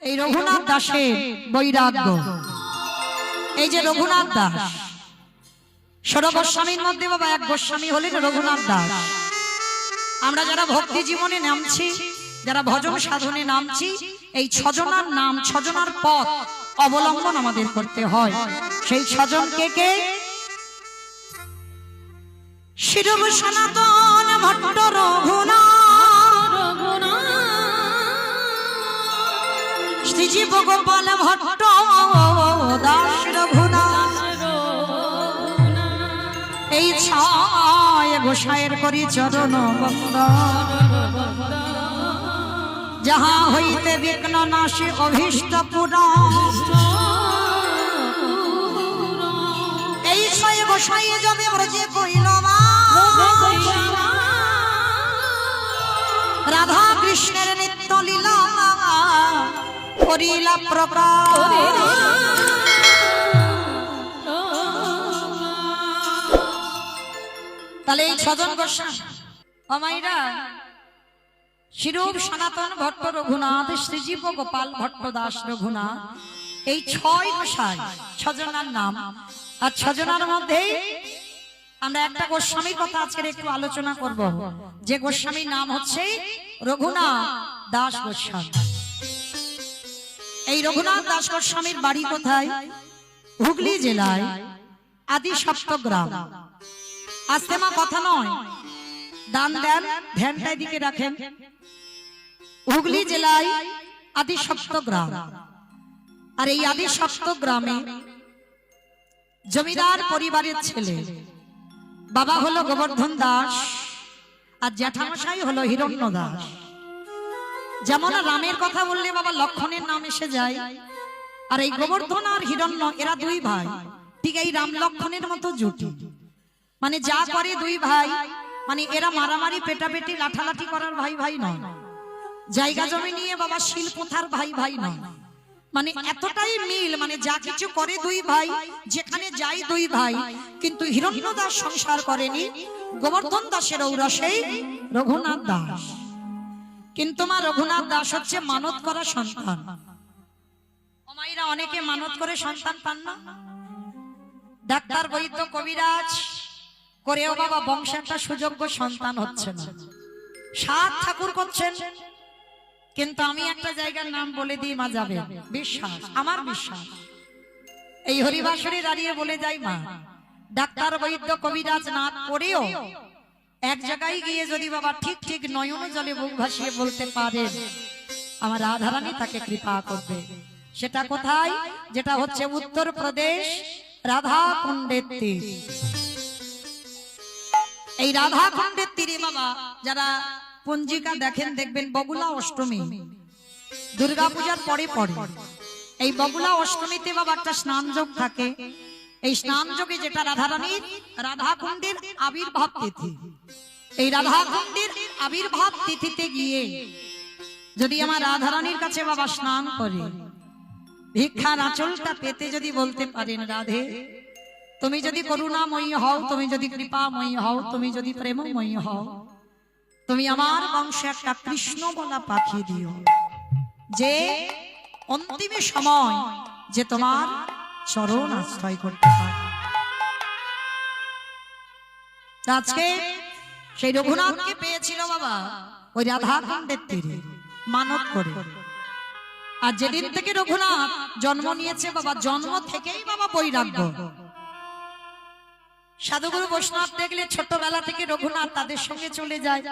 এই রঘুনাথ দাসের বৈরাগ্য, এই যে রঘুনাথ দাস, 16 গোস্বামীর মধ্যে বাবা এক গোস্বামী হলেন রঘুনাথ দাস। আমরা যারা ভক্তি জীবনে নামছি, যারা ভজন সাধনে নামছি, এই ছজনার নাম, ছজনার পথ অবলম্বন আমাদের করতে হয়। সেই ছজন কে কে? শিরব সনাতন ভট্ট রঘুনাথ, শ্রীজীব গোপাল ভট্ট দাস রঘুনাথ, এই ছয় গোসাইয়ের করি চরণ বন্দন। যাহা হইতে বিঘ্ন নাশে অভীষ্ট পূরণ, এই ছয় গোসাইয়ে যদি ব্রজে কইল রাধা কৃষ্ণের নিত্য লীলা করিলা প্রকাশ। তাহলে এই ছজন গোস্বামী আমাইরা শিরূপ সনাতন ভট্ট রঘুনাথ, শ্রীজীব গোপাল ভট্ট দাস রঘুনাথ, এই ছয় গোসাই, ছজনার নাম। আর ছজনার মধ্যে আমরা একটা গোস্বামীর কথা আজকে একটু আলোচনা করব, যে গোস্বামীর নাম হচ্ছে রঘুনাথ দাস গোস্বামী। এই রঘুনাথ দাস গোস্বামীর বাড়ি কোথায়? হুগলি জেলায় আদি সপ্তগ্রাম। আজকে মা কথা নয়, দান দেন, ধ্যানটাই দিকে রাখেন। হুগলি জেলায় আদি সপ্তগ্রাম। আর এই আদি সপ্তগ্রামে জমিদার পরিবারের ছেলে, বাবা হলো গোবর্ধন দাস আর জ্যাঠামশাই হলো হিরণ্য দাস। যেমন রামের কথা বললে বাবা লক্ষণের নাম এসে যায়, আর এই গোবর্ধন আর হিরণ্য এরা দুই ভাই, ঠিক এই রাম লক্ষণের মতো জুটি। মানে যা করে দুই ভাই, মানে এরা মারামারি পেটাপেটি লাঠালাঠি করার ভাই ভাই নয়, জায়গা জমি নিয়ে বাবা শিল পোথার ভাই ভাই নয়। মানে এতটাই মিল, মানে যা কিছু করে দুই ভাই, যেখানে যাই দুই ভাই। কিন্তু হিরণ্য দাস সংসার করেনি গোবর্ধন দাসের ঔরসেই রঘুনাথ দাস। কিন্তু মা রঘুনাথ দাস হচ্ছে মানত করা সন্তান। মায়েরা অনেকে মানত করে সন্তান পান না, ডাক্তার বৈদ্য কবিরাজ করেও বাবা বংশে একটা সুযোগ্য সন্তান হচ্ছে না। 7 ঠাকুর করছেন, কিন্তু আমি একটা জায়গার নাম বলে দিই মা, যাবে বিশ্বাস, আমার বিশ্বাস। এই হরিবাসরে দাঁড়িয়ে বলে যাই মা, ডাক্তার বৈদ্য কবিরাজ না করেও এক জায়গায় গিয়ে যদি বাবা ঠিক ঠিক নয়ন জলে বুক ভাসিয়ে বলতে পারে আমার রাধারানী তাকে কৃপা করবে। সেটা কোথায়? যেটা হচ্ছে উত্তরপ্রদেশ রাধা কুণ্ডের তীর। এই রাধা কুণ্ডের তীরে বাবা যারা পঞ্জিকা দেখেন দেখবেন বগুলা অষ্টমী, দুর্গা পূজার পরে পরে এই বগুলা অষ্টমীতে বাবা একটা স্নান যোগ থাকে। এই স্নান যোগে যেটা রাধারানীর রাধা কুণ্ডের আবির্ভাব তিথি, এই রাধা কুণ্ডের আবির্ভাব তিথিতে গিয়ে যদি আমার রাধারানীর কাছে বাবা স্নান করে ভিক্ষার আঁচলটা পেতে যদি বলতে পারেন রাধে তুমি যদি করুণাময়ী হও, তুমি যদি কৃপাময়ী হও, তুমি যদি প্রেমময়ী হও, তুমি আমার বংশে একটা কৃষ্ণ বলা পাঠিয়ে দিও, যে অন্তিম সময় যে তোমার চরণ আশ্রয় করতে পারে। আজকে সেই রঘুনাথকে পেয়েছিল বাবা ওই রাধা কুণ্ডের তীরে মানত করে। আর যেদিন থেকে রঘুনাথ জন্ম নিয়েছে বাবা, জন্ম থেকেই বাবা বৈরাগ্য। সাধুগুরু বৈষ্ণব দেখলে ছোটবেলা থেকে রঘুনাথ তাদের সঙ্গে চলে যায়।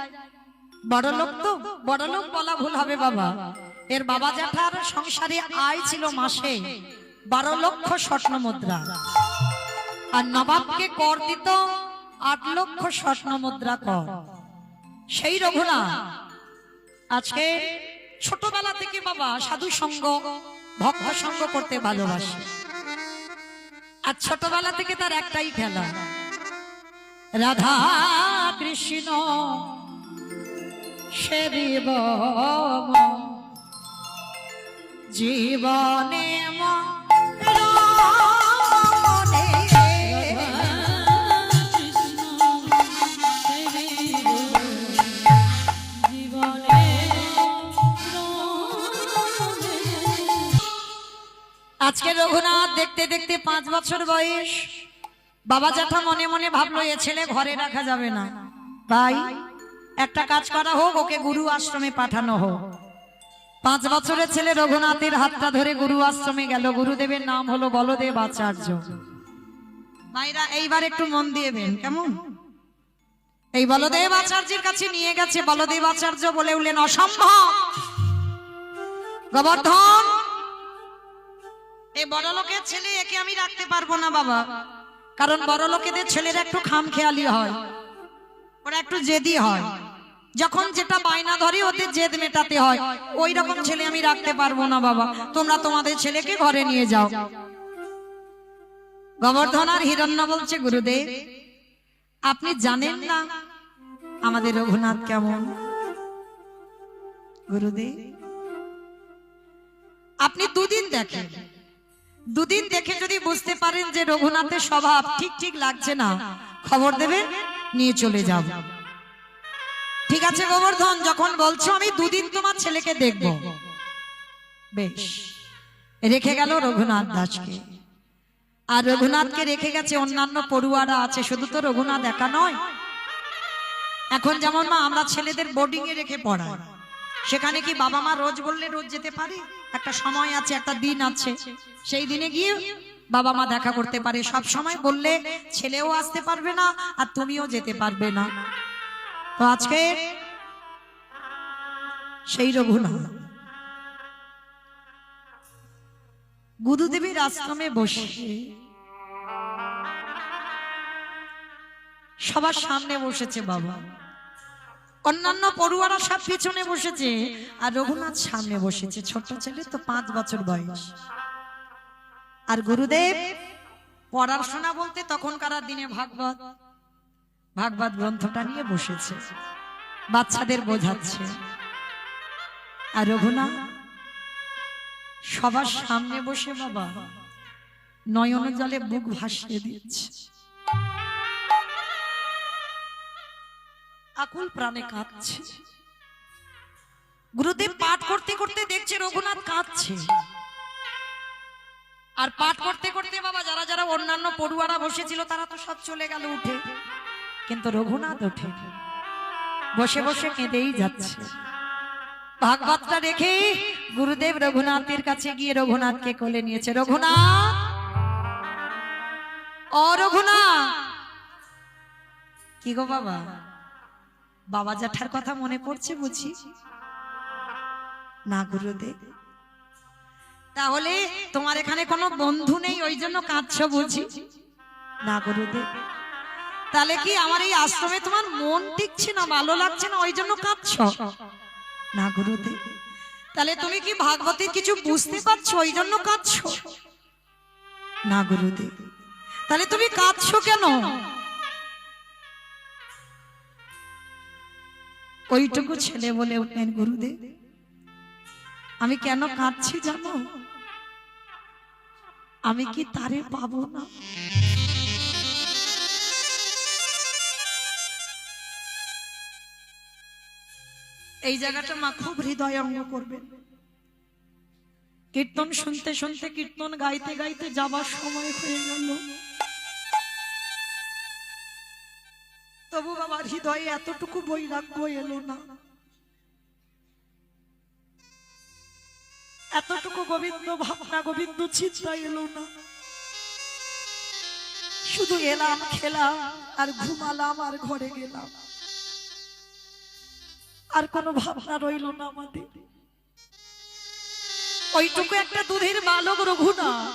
বড় লোক তো, বড় লোক বলা ভুল হবে বাবা, এর বাবা জ্যাঠার সংসারে আয় ছিল মাসে 12 লক্ষ স্বর্ণ মুদ্রা, আর নবাবকে কর দিত 8 লক্ষ স্বর্ণ মুদ্রা কর। সেই রঘুনাথ আজকে ছোটবেলা থেকে বাবা সাধু সঙ্গ ভক্ত সঙ্গ করতে ভালোবাসে। আর ছোটবেলা থেকে তার একটাই খেলা, রাধা কৃষ্ণ সেবিব জীবনে আজকে রঘুনাথ দেখতে দেখতে 5 বছর বয়স। বাবা জ্যাঠা মনে মনে ভাবলো এ ছেলে ঘরে রাখা যাবে না, ভাই একটা কাজ করা হোক, ওকে গুরু আশ্রমে পাঠানো হোক। 5 বছরের ছেলে রঘুনাথের হাতটা ধরে গুরু আশ্রমে গেল। গুরুদেবের নাম হলো বলদেব আচার্য। ভাইরা এইবার একটু মন দিয়েবেন কেমন। এই বলদেব আচার্যের কাছে নিয়ে গেছে। বলদেব আচার্য বলে উঠলেন, অসম্ভব গোবর্ধন, এই বড় লোকের ছেলে, একে আমি রাখতে পারবো না বাবা। কারণ বড় লোকেদের ছেলেরা একটু খামখেয়ালি হয়, ওরা একটু জেদি হয়, যখন যেটা বায়না ধরে ওদের জেদ মেটাতে হয়। ওই রকম ছেলে আমি রাখতে পারবো না বাবা, তোমরা তোমাদের ছেলেকে ঘরে নিয়ে যাও। গোবর্ধন আর হিরণ্য বলছে, গুরুদেব আপনি জানেন না আমাদের রঘুনাথ কেমন। গুরুদেব আপনি দুদিন দেখেন, দুদিন দেখে যদি বুঝতে পারেন যে রঘুনাথের স্বভাব ঠিক ঠিক লাগছে না, খবর দেবে, নিয়ে চলে যাব। ঠিক আছে গোবর্ধন, যখন বলছো আমি দুদিন তোমার ছেলেকে দেখব। বেশ, রেখে গেল রঘুনাথ দাসকে। আর রঘুনাথকে রেখে গেছে অন্যান্য পড়ুয়ারা আছে। শুধু তো রঘুনাথ একা নয়, এখন যেমন মা আমরা ছেলেদের বোর্ডিং এ রেখে পড়াই, সেখানে কি বাবা মা রোজ বললে রোজ যেতে পারে? একটা সময় আছে, একটা দিন আছে, সেই দিনে গিয়ে বাবা মা দেখা করতে পারে। সব সময় বললে ছেলেও আসতে পারবে না আর তুমিও যেতে পারবে না। তো আজকে সেই রঘুনাথ গুরুদেবের আশ্রমে বসে সবার সামনে বসেছে বাবা, অন্যান্য পড়ুয়ারা সব পিছনে বসেছে, আর রঘুনাথ সামনে বসেছে। ছোট ছেলে তো 5 বছর বয়স। আর গুরুদেব পড়াশোনা বলতে তখনকার দিনে ভাগবত গ্রন্থটা নিয়ে বসেছে, বাচ্চাদের বোঝাচ্ছে। আর রঘুনাথ সবার সামনে বসে বাবা নয়ন জলে বুক ভাসিয়ে দিচ্ছে, আকুল প্রাণে কাঁদছে। গুরুদেব পাঠ করতে করতে দেখছে রঘুনাথ কাঁদছে। আর পাঠ করতে করতে বাবা যারা যারা অন্যান্য পড়ুয়ারা বসেছিল তারা তো সব চলে গেল উঠে, কিন্তু রঘুনাথ ওঠে, বসে বসে কেঁদেই যাচ্ছে। ভাগবতটা রেখে গুরুদেব রঘুনাথের কাছে গিয়ে রঘুনাথকে কোলে নিয়েছে। রঘুনাথ, ও রঘুনাথ, কি গো বাবা, বাবা জ্যাঠার কথা মনে পড়ছে বুঝি? না গুরুদেব। তাহলে তোমার এখানে কোনো বন্ধু নেই ওই জন্য কাঁদছো বুঝি? না গুরুদেব। তাহলে কি আমার এই আশ্রমে তোমার মন টিকছে না, ভালো লাগছে না ওই জন্য কাঁদছো? না গুরুদেব। তাহলে তুমি কি ভাগবতের কিছু বুঝতে পারছো ওই জন্য কাঁদছো? না গুরুদেব। তাহলে তুমি কাঁদছো কেন? ওইটুকু ছেলে বলে উঠলেন, গুরুদেব আমি কেন কাঁদছি জানো? আমি কি তারে পাবো না? এই জায়গাটা মা খুব হৃদয়ঙ্গ করবেন। কীর্তন শুনতে শুনতে, কীর্তন গাইতে গাইতে যাবার সময় হয়ে গেল, তবু বাবার হৃদয়ে এতটুকু বৈরাগ্য এলো না, এতটুকু গোবিন্দ ভাবনা, গোবিন্দ চিন্তা এলো না। শুধু এলাম, খেলাম আর ঘুমালাম আর ঘরে গেলাম, আর কোনো ভাবনা রইল না আমাদের। ওইটুকু একটা দুধের বালক রঘুনাথ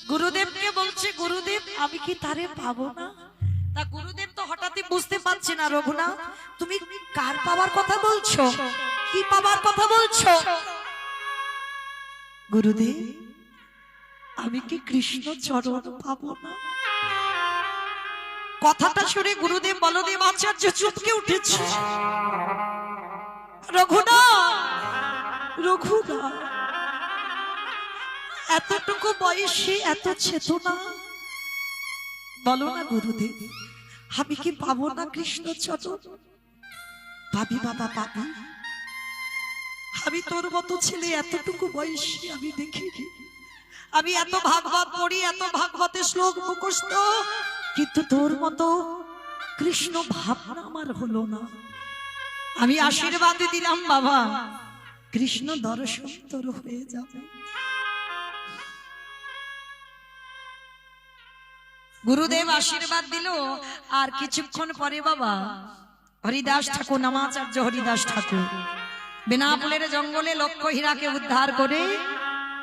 গুরুদেবকে বলছে, গুরুদেব আমি কি তারে পাবো না? তা গুরুদেব তো হঠাৎই বুঝতে পারছে না, রঘুনাথ তুমি কার পাবার কথা বলছো, কি পাবার কথা বলছো? গুরুদেব আমি কি কৃষ্ণ চরণ পাবো না? কথাটা শুনে গুরুদেব বলদেব আচার্য চমকে উঠেছে। রঘুনাথ, রঘুনাথ এতটুকু বয়সে এত চেতনা, বলো না গুরুদেব আমি কি পাবো না কৃষ্ণ চরণ? পাবি বাবা পাবি, আমি তোর মতো ছেলে এতটুকু বয়সী আমি দেখিনি। আমি এত ভাগবত পড়ি, এত ভাগবতের শ্লোক মুখস্থ, কিন্তু তোর মতো কৃষ্ণ ভাবনা আমার হলো না। আমি আশীর্বাদ দিলাম বাবা, কৃষ্ণ দর্শন তোর হয়ে যাবে। গুরুদেব আশীর্বাদ দিল। আর কিছুক্ষণ পরে বাবা হরিদাস ঠাকুর, নামাচার্য হরিদাস ঠাকুর বেনাপুলের জঙ্গলে লক্ষ হীরাকে উদ্ধার করে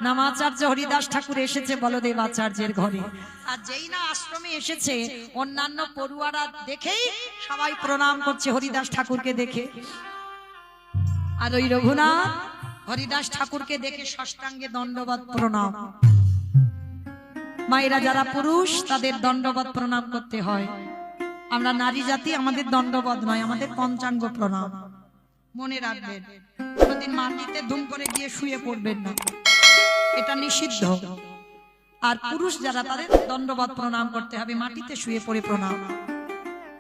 নামাচার্য হরিদাস ঠাকুর এসেছে বলদেব আচার্যের ঘরে। আর যেই না আশ্রমে এসেছে, অন্যান্য পড়ুয়ারা দেখেই সবাই প্রণাম করছে হরিদাস ঠাকুরকে দেখে। আর ওই রঘুনাথ হরিদাস ঠাকুরকে দেখে ষষ্ঠাঙ্গে দণ্ডবত প্রণাম। মায়েরা যারা পুরুষ তাদের দণ্ডবত প্রণাম করতে হয়। আমরা নারী জাতি, আমাদের দণ্ডবত নয়, আমাদের পঞ্চাঙ্গ প্রণাম। মনে রাখবেন, কোনদিন মাটিতে দুম করে গিয়ে শুয়ে পড়বেন না, এটা নিষিদ্ধ। আর পুরুষ যারা তাদের দণ্ডবত প্রণাম করতে হবে, মাটিতে শুয়ে পড়ে প্রণাম।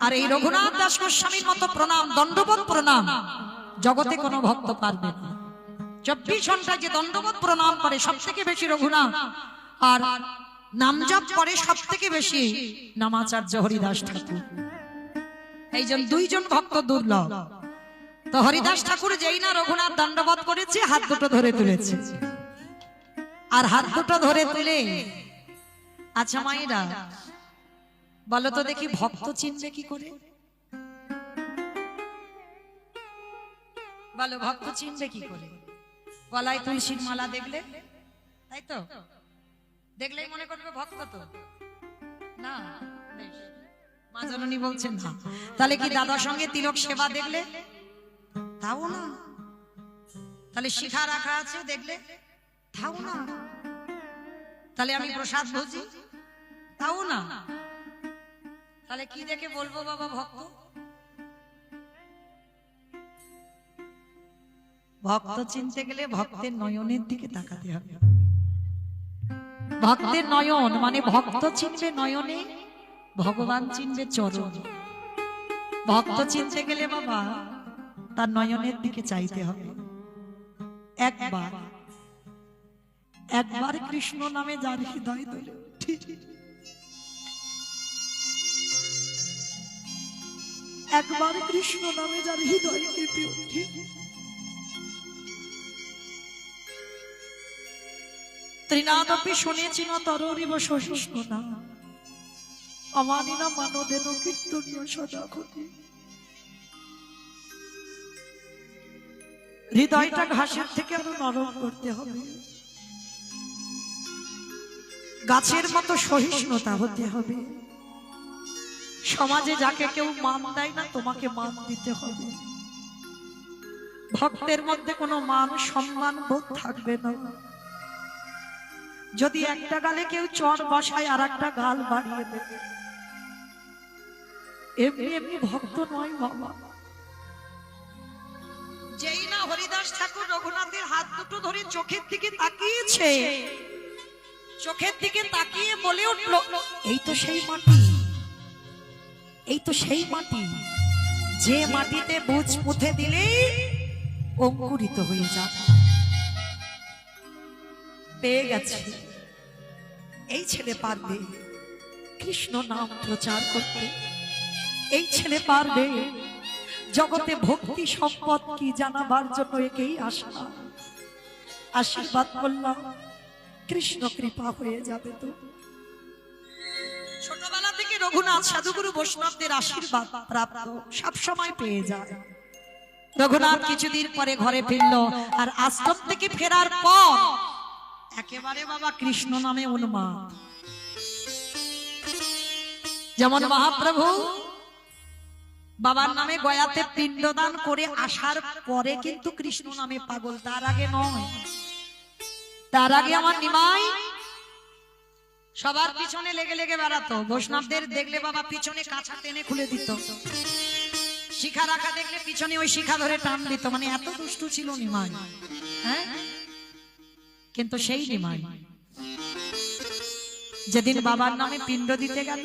আর এই রঘুনাথ দাস গোস্বামীর মতো প্রণাম, দণ্ডবত প্রণাম জগতে কোনো ভক্ত পারবে না। 24 ঘন্টা যে দণ্ডবত প্রণাম করে সব থেকে বেশি রঘুনাথ, আর নাম জপ করে সব থেকে বেশি নামাচার্য হরিদাস ঠাকুর। এই দুইজন ভক্ত দুর্লভ। তো হরিদাস ঠাকুর যেই না রঘুনাথ দণ্ডবত করেছে, হাত দুটো ধরে তুলেছে। আর হাত দুটো ধরে তুলে, আচ্ছা মায়েরা বলো তো দেখি, ভক্ত চিনবে কি করে? বলো, ভক্ত চিনবে কি করে? গলায় তুলসীর মালা দেখলে, তাই তো দেখলেই মনে করবে ভক্ত তো না। মা জননী বলছেন না। তাহলে কি দাদার সঙ্গে তিলক সেবা দেখলে, তাও না। তাহলে শিখা রাখা আছে দেখলে, তাও না। তাহলে আমি প্রসাদ ভোজি, তাও না। তাহলে কি দেখে বলবো বাবা ভক্ত? ভক্ত চিনতে গেলে ভক্তের নয়নের দিকে তাকাতে হবে। ভক্তের নয়ন মানে ভক্ত চিনবে নয়নে, ভগবান চিনবে চরণ। ভক্ত চিনতে গেলে বাবা তার নয়নের দিকে চাইতে হবে। একবার কৃষ্ণ নামে যার হৃদয় দোলে, একবার কৃষ্ণ নামে যার হৃদয় কেঁপে ওঠে, ত্রিনাদপি শুনেছি না তরিব সহিষ্ণু না, অমানি না মানদেন কীর্তনীয় সদা ক্ষতি। হৃদয়টা ঘাসের থেকে আরো নরম করতে হবে, গাছের মতো সহিষ্ণুতা হতে হবে। সমাজে যাকে কেউ মান দেয় না, তোমাকে মান দিতে হবে। ভক্তের মধ্যে কোনো মান সম্মান বোধ থাকবে না। যদি একটা গালে কেউ চর বসায় আর একটা গাল বাড়িয়ে দেবে, এমনি এমনি ভক্ত নয় বাবা। যেই না হরিদাস ঠাকুর রঘুনাথের হাত দুটো ধরে চোখের দিকে তাকিয়েছে, চোখের দিকে তাকিয়ে বলে উঠল, এই তো সেই মাটি, এই তো সেই মাটি যে মাটিতে বীজ পুঁতে দিলে অঙ্কুরিত হয়ে যাবে। পেয়ে গেছে, এই ছেলে পারবে কৃষ্ণ নাম প্রচার করতে, এই ছেলে পারবে জগতে ভক্তি সম্পদ কি জানাবার জন্য একেই আশা। আশীর্বাদ করলাম, কৃষ্ণ কৃপা হয়ে যাবে। তো ছোটবেলা থেকে রঘুনাথ সাধুগুরু বৈষ্ণবদের আশীর্বাদ প্রাপ্ত, সব সময় পেয়ে যায়। রঘুনাথ কিছুদিন পরে ঘরে ফিরল, আর আশ্রম থেকে ফেরার পর একেবারে বাবা কৃষ্ণ নামে উন্মাদ। যেমন মহাপ্রভু বাবার নামে গয়াতে পিণ্ডদান করে আসার পরে কিন্তু কৃষ্ণ নামে পাগল, তার আগে নয়। তার আগে আমার নিমাই সবার পিছনে লেগে লেগে বেড়াতো। বৈষ্ণবদের দেখলে বাবা পিছনে কাঁচা টেনে খুলে দিত, শিখা রাখা দেখলে পিছনে ওই শিখা ধরে টান দিত। মানে এত দুষ্টু ছিল নিমাই। হ্যাঁ, কিন্তু সেই নিমাই যেদিন বাবার নামে পিণ্ড দিতে গেল,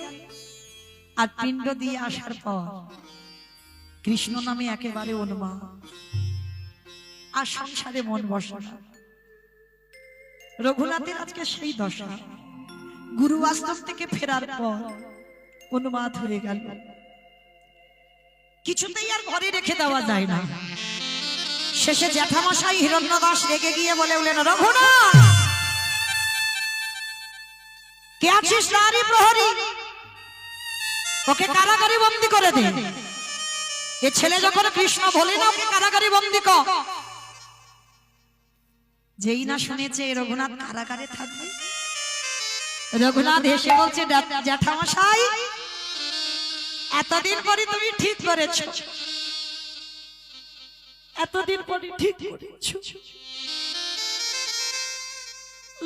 আর পিণ্ড দিয়ে আসার পর কৃষ্ণ নামে একেবারে উন্মাদ। আর সংসারে মন বসে না। রঘুনাথের আজকে সেই দশা। গুরু আশ্রম থেকে ফেরার পর অনুমাত হয়ে গেল, কিছুতেই আর ঘরে রেখে দেওয়া যায় না। শেষে জ্যাঠামশাই হিরণ্যদাস রেগে গিয়ে বলে উঠলেন, রঘুনাথ কে আছিস নারী প্রহরী, ওকে কারাগারে বন্দী করে দে। এ ছেলে যখন কৃষ্ণ বলে না ওকে কারাগারে বন্দী কর। যেই না শুনেছে রঘুনাথ কারাগারে থাকবে, রঘুনাথ এসে বলছে, জ্যাঠামশাই এতদিন পরে তুমি ঠিক করেছ, এতদিন পরে ঠিক করেছ।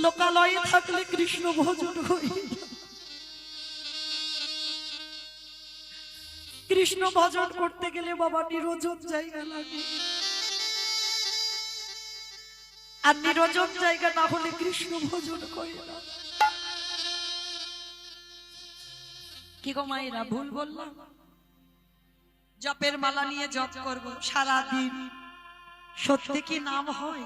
লোকালয়ে থাকলে কৃষ্ণ ভজন হই, কৃষ্ণ ভজন করতে গেলে বাবা নিরঞ্জন জায়গা লাগে, আর নিরঞ্জন জায়গা না হলে কৃষ্ণ ভজন করে না। কি গো মায়েরা, ভুল বললাম? জপের মালা নিয়ে জপ করব সারাদিন, সত্যি কি নাম হয়?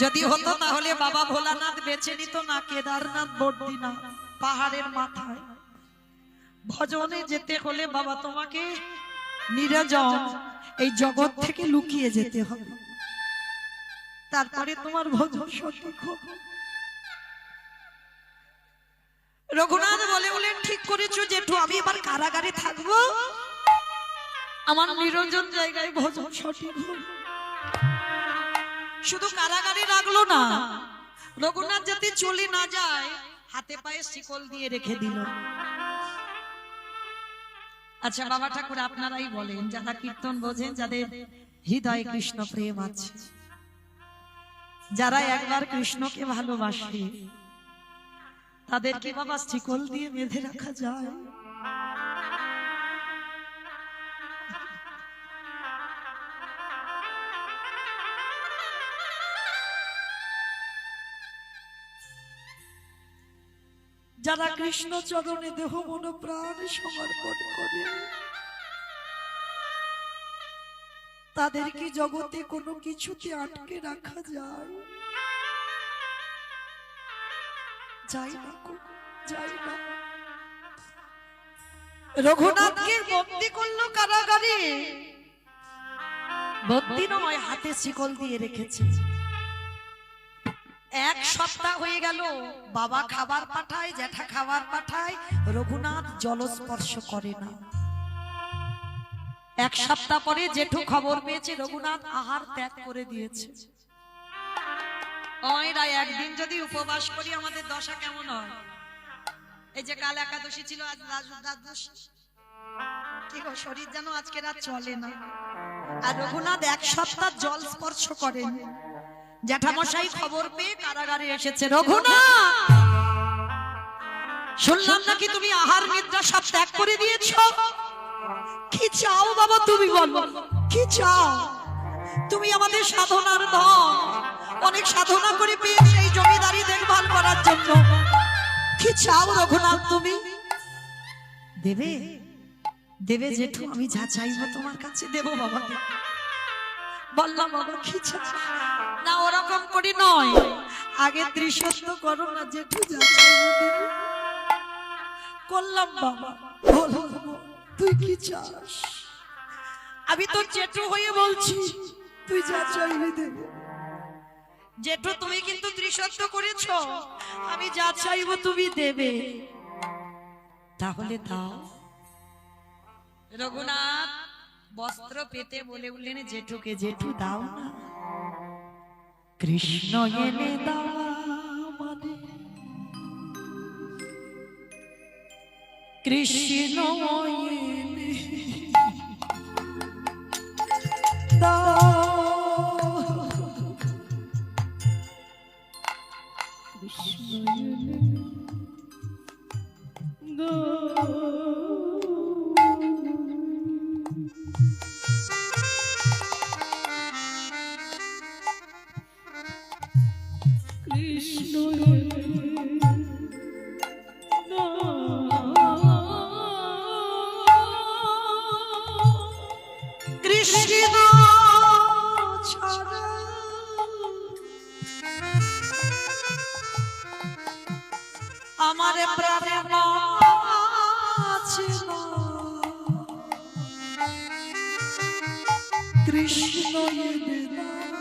যদি হতো তাহলে বাবা ভোলানাথ বেছে নিত না কেদারনাথ বদ্রীনাথ পাহাড়ের মাথায়। ভজনে যেতে হলে বাবা তোমাকে নিরঞ্জন এই জগৎ থেকে লুকিয়ে যেতে হবে, তারপরে তোমার ভজন সঠিক হবে। রঘুনাথ বলে বলেন, ঠিক করেছো জেঠু, আমি এবার কারাগারে থাকবো, আমার নিরঞ্জন জায়গায় ভজন সঠিক হবে। শুধু কারাগারে রাখলো না, রঘুনাথ যাতে চলে না যায় হাতে পায়ে শিকল দিয়ে রেখে দিল। আচ্ছা বাবা ঠাকুর, আপনারাই বলেন, যারা কীর্তন বোঝেন, যাদের হৃদয়ে কৃষ্ণ প্রেম আছে, যারা একবার কৃষ্ণকে ভালোবাসে, তাদেরকে বাবা শিকল দিয়ে বেঁধে রাখা যায়? যারা কৃষ্ণ চরণে দেহ মন প্রাণ সমর্পণ করে, তাদের কি জগতে কোনো কিছুতে আটকে রাখা যায়? যায় না, যায় না। রঘুনাথকে বন্দী করলো কারাগারে, বন্দী নয়, হাতে শিকল দিয়ে রেখেছে। এক সপ্তাহ হয়ে গেল, বাবা খাবার পাঠায়, জ্যাঠা খাবার পাঠায়, রঘুনাথ জলস্পর্শ করে না। এক সপ্তাহ পরে জেঠু খবর পেয়েছে রঘুনাথ আহার ত্যাগ করে দিয়েছে। ওইরা একদিন যদি উপবাস করি আমাদের দশা কেমন হয়? এই যে কাল একাদশী ছিল, আজ দ্বাদশী, কি গো শরীর যেন আজকে রাত চলে না। আর রঘুনাথ এক সপ্তাহ জল স্পর্শ করেন। জ্যাঠামশাই খবর পেয়ে কারাগারে এসেছে। রঘুনাথ, শুনলাম নাকি তুমি আহার নিদ্রা সব ত্যাগ করে দিয়েছো, কি চাও বাবা তুমি বলো, কি চাও? তুমি আমাদের সাধনার ধন, অনেক সাধনা করে পেয়েছি এই জমিদারি দেখভাল করার জন্য, কি চাও রঘুনাথ তুমি? দেবে, দেবে জেঠু, আমি যা চাইবো তোমার কাছে দেবো বাবা। বললাম বাবা কি চাও? না ওরকম করি নয়, আগে ত্রিশত্ব করো না জেঠু, যা চাইবো দেবে। করলাম বাবা, তুই কি চাস? আমি তো জেঠু হয়ে বলছি, তুই যা চাইবি দেবে। জেঠু তুমি কিন্তু ত্রিশত্ব করেছ, আমি যা চাইবো তুমি দেবে, তাহলে দাও। রঘুনাথ বস্ত্র পেতে বলে উঠলেন জেঠুকে, জেঠু দাও না, কৃষ্ণ এনে দাও আমারে, কৃষ্ণ এনে দাও, কৃষ্ণ এনে দাও, কৃষ্ণ কৃষ্ণ আমার প্রাণে বাঁচে না কৃষ্ণ এনে দাও।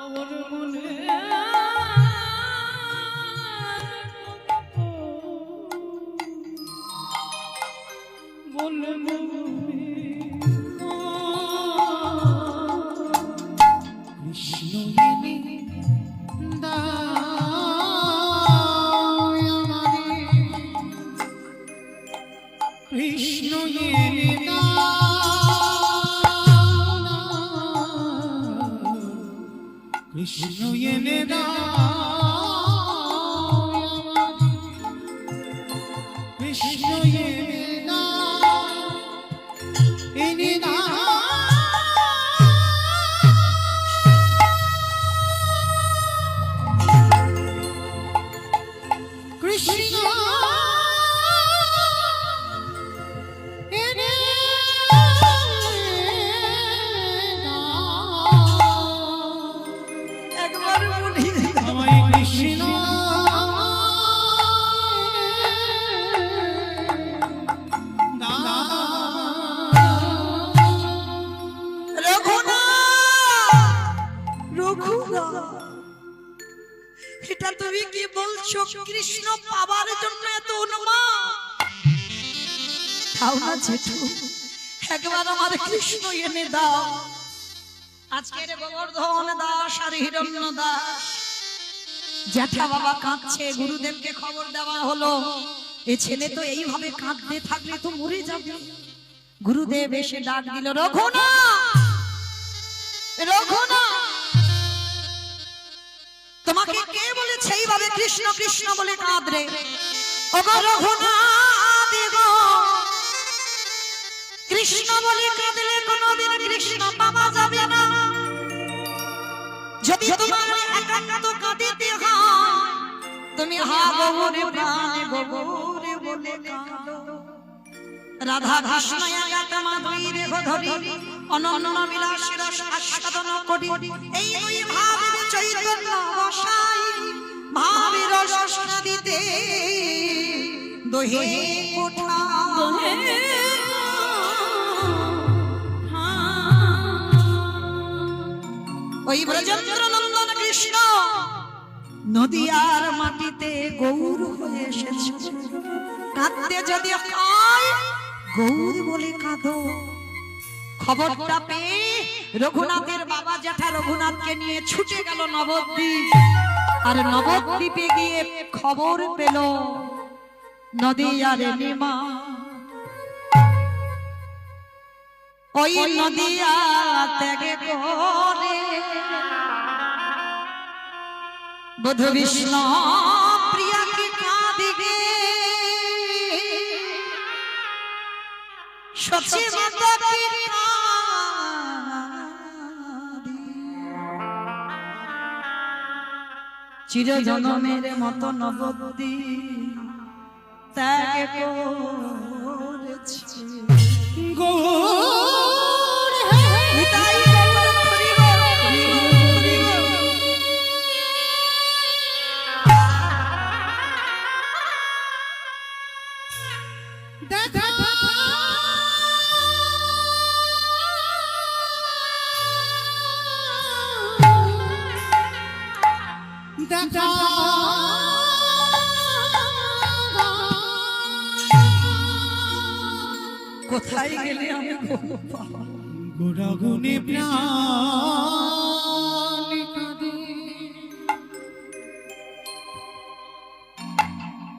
আমার মনের ব্যথা বলে কৃষ্ণ এনে কৃষ্ণ এনে কৃষ্ণ এনে কৃষ্ণ এটা তুমি কি বলছো? কৃষ্ণ পাবার জন্য এত উন্মাদ? খাও না জেঠু, একবার আমার কৃষ্ণ এনে দাও। আজকের গোবর্ধন দাস আর হিরণ্য দাস জ্যাঠা বাবা কাঁদছে, গুরুদেবকে খবর দেওয়া হলো এ ছেলে তো এইভাবে কাঁদতে থাকলে তো মরে যাবে। গুরুদেব এসে ডাক দিল, রঘুনা রঘুনা, তোমাকে কে বলেছে এইভাবে কৃষ্ণ কৃষ্ণ বলে কাঁদরে? ওগো রঘুনাথ গো, কৃষ্ণ বলে কাঁদলে কোনোদিন কৃষ্ণ পাওয়া যাবে না। যদি তোমার একান্ত কাঁদিতে হয়, তুমি হা গৌরে প্রাণে গৌরে বলে কাঁদো। রাধা কৃষ্ণ একাত মাধুরী ধরি অনন্য বিলাস রস আস্বাদন করি। এই দুই ভাবে চৈতন্য রসাই ভাবের রস নদীতে দোহে কোঠা। ওই ব্রজেন্দ্র নন্দন কৃষ্ণ নদিয়ার মাটিতে গৌর হয়ে এসেছে। কাঁদতে যদি হয় গৌর বলে কাঁদো। খবরটা পেয়ে রঘুনাথের বাবা জ্যাঠা রঘুনাথকে নিয়ে ছুটে গেল নবদ্বীপ। আর নবদ্বীপে গিয়ে খবর পেল নদিয়ার নিমা। ওই নদিয়া ত্যাগে করে বধূ বিষ্ণু প্রিয়াকে কাঁদিবে। চির জনমের মতো নবদ্বীপ ত্যাগ করেছে। গৌর কোথায় গেলে আমি গৌর পাবো? গোরাগুনে প্রাণ কাঁদে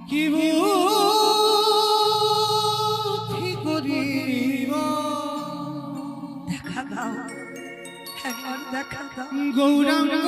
কি বুদ্ধি করিব দেখা দাও, একবার দেখা দাও। গৌরাঙ্গ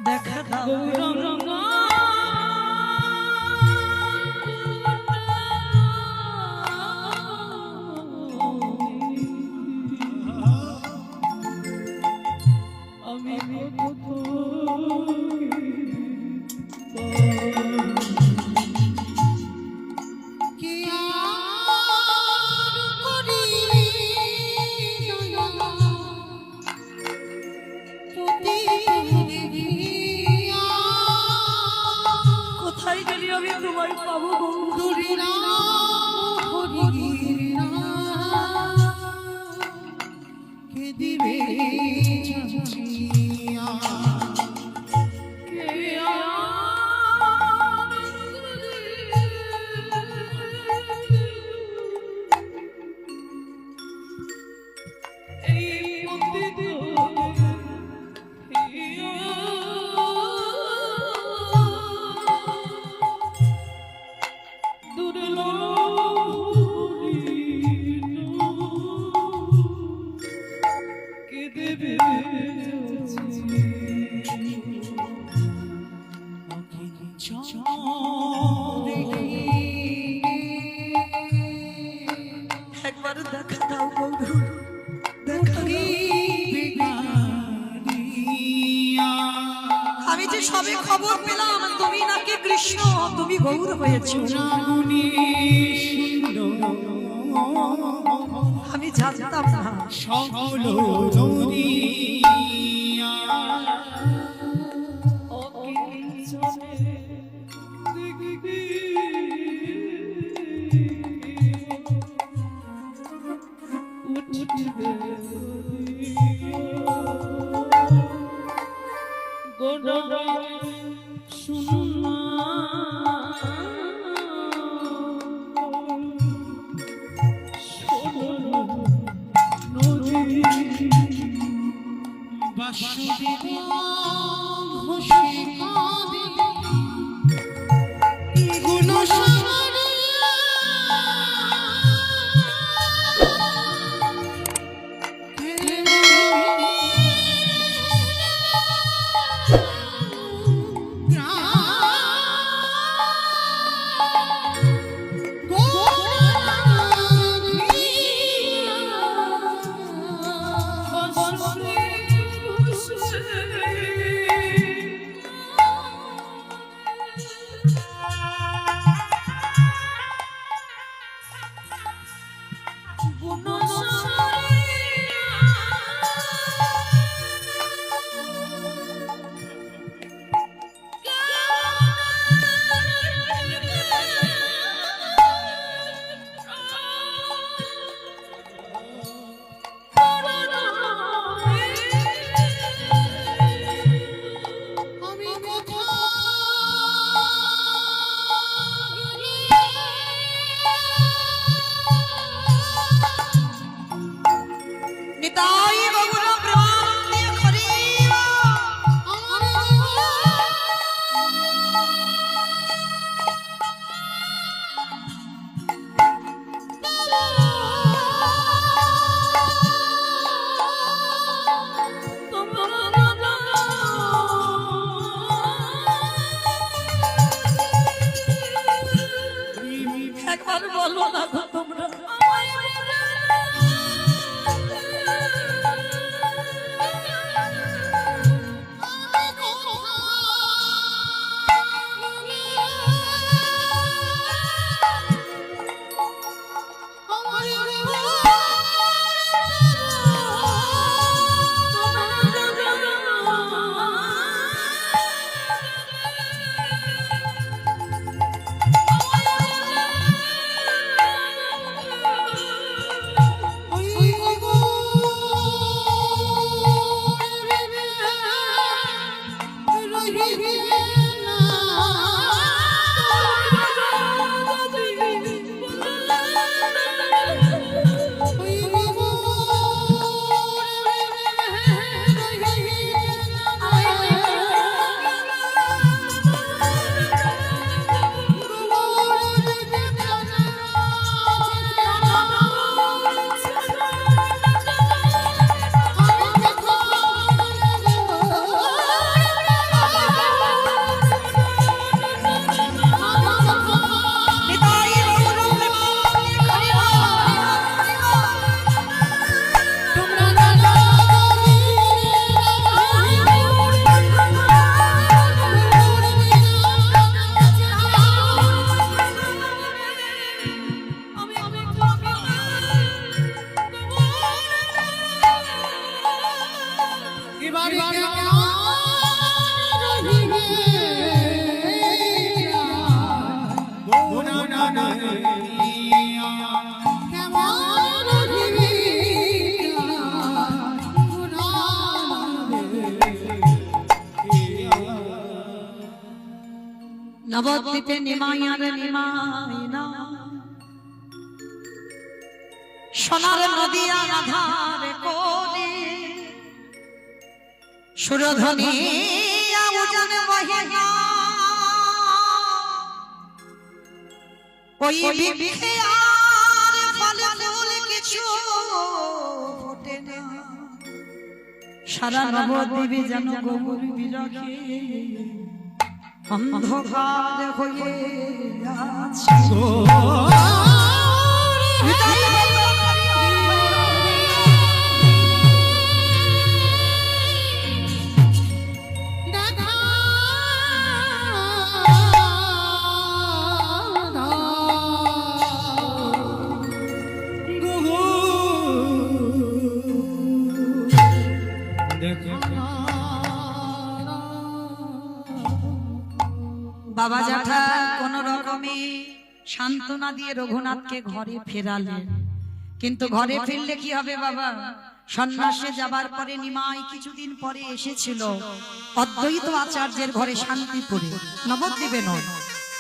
দেখা দাও কোথায় গেলে আমি তোমায় পাবো গৌর? কে দিবে একবার দেখা দাও গৌর, দেখা দাও। আমি যে সবে খবর পেলাম তুমি নাকি কৃষ্ণ, তুমি গৌর হয়েছ। আমি জানতাম না। সকল নবদ্বীপে নিমাইয়ার নিমাই না, সোনার নদী আধার কোলে সুরধ্বনি আউজন বহে না, ওই বৃক্ষে আর ফল ফুল কিছু ফোটে না, সারা নবদ্বীপে যেন গৌর বিরহে অন্ধকার হয়ে আছে। বাবা জ্যাঠা কোন রকমে সান্ত্বনা দিয়ে রঘুনাথকে ঘরে ফেরালেন, কিন্তু ঘরে ফিরলে কি হবে বাবা? সন্ন্যাসে যাবার পরে নিমাই কিছুদিন পরে এসেছিল অদ্বৈত আচার্যের ঘরে শান্তিপুরে, নবদ্বীপে নয়,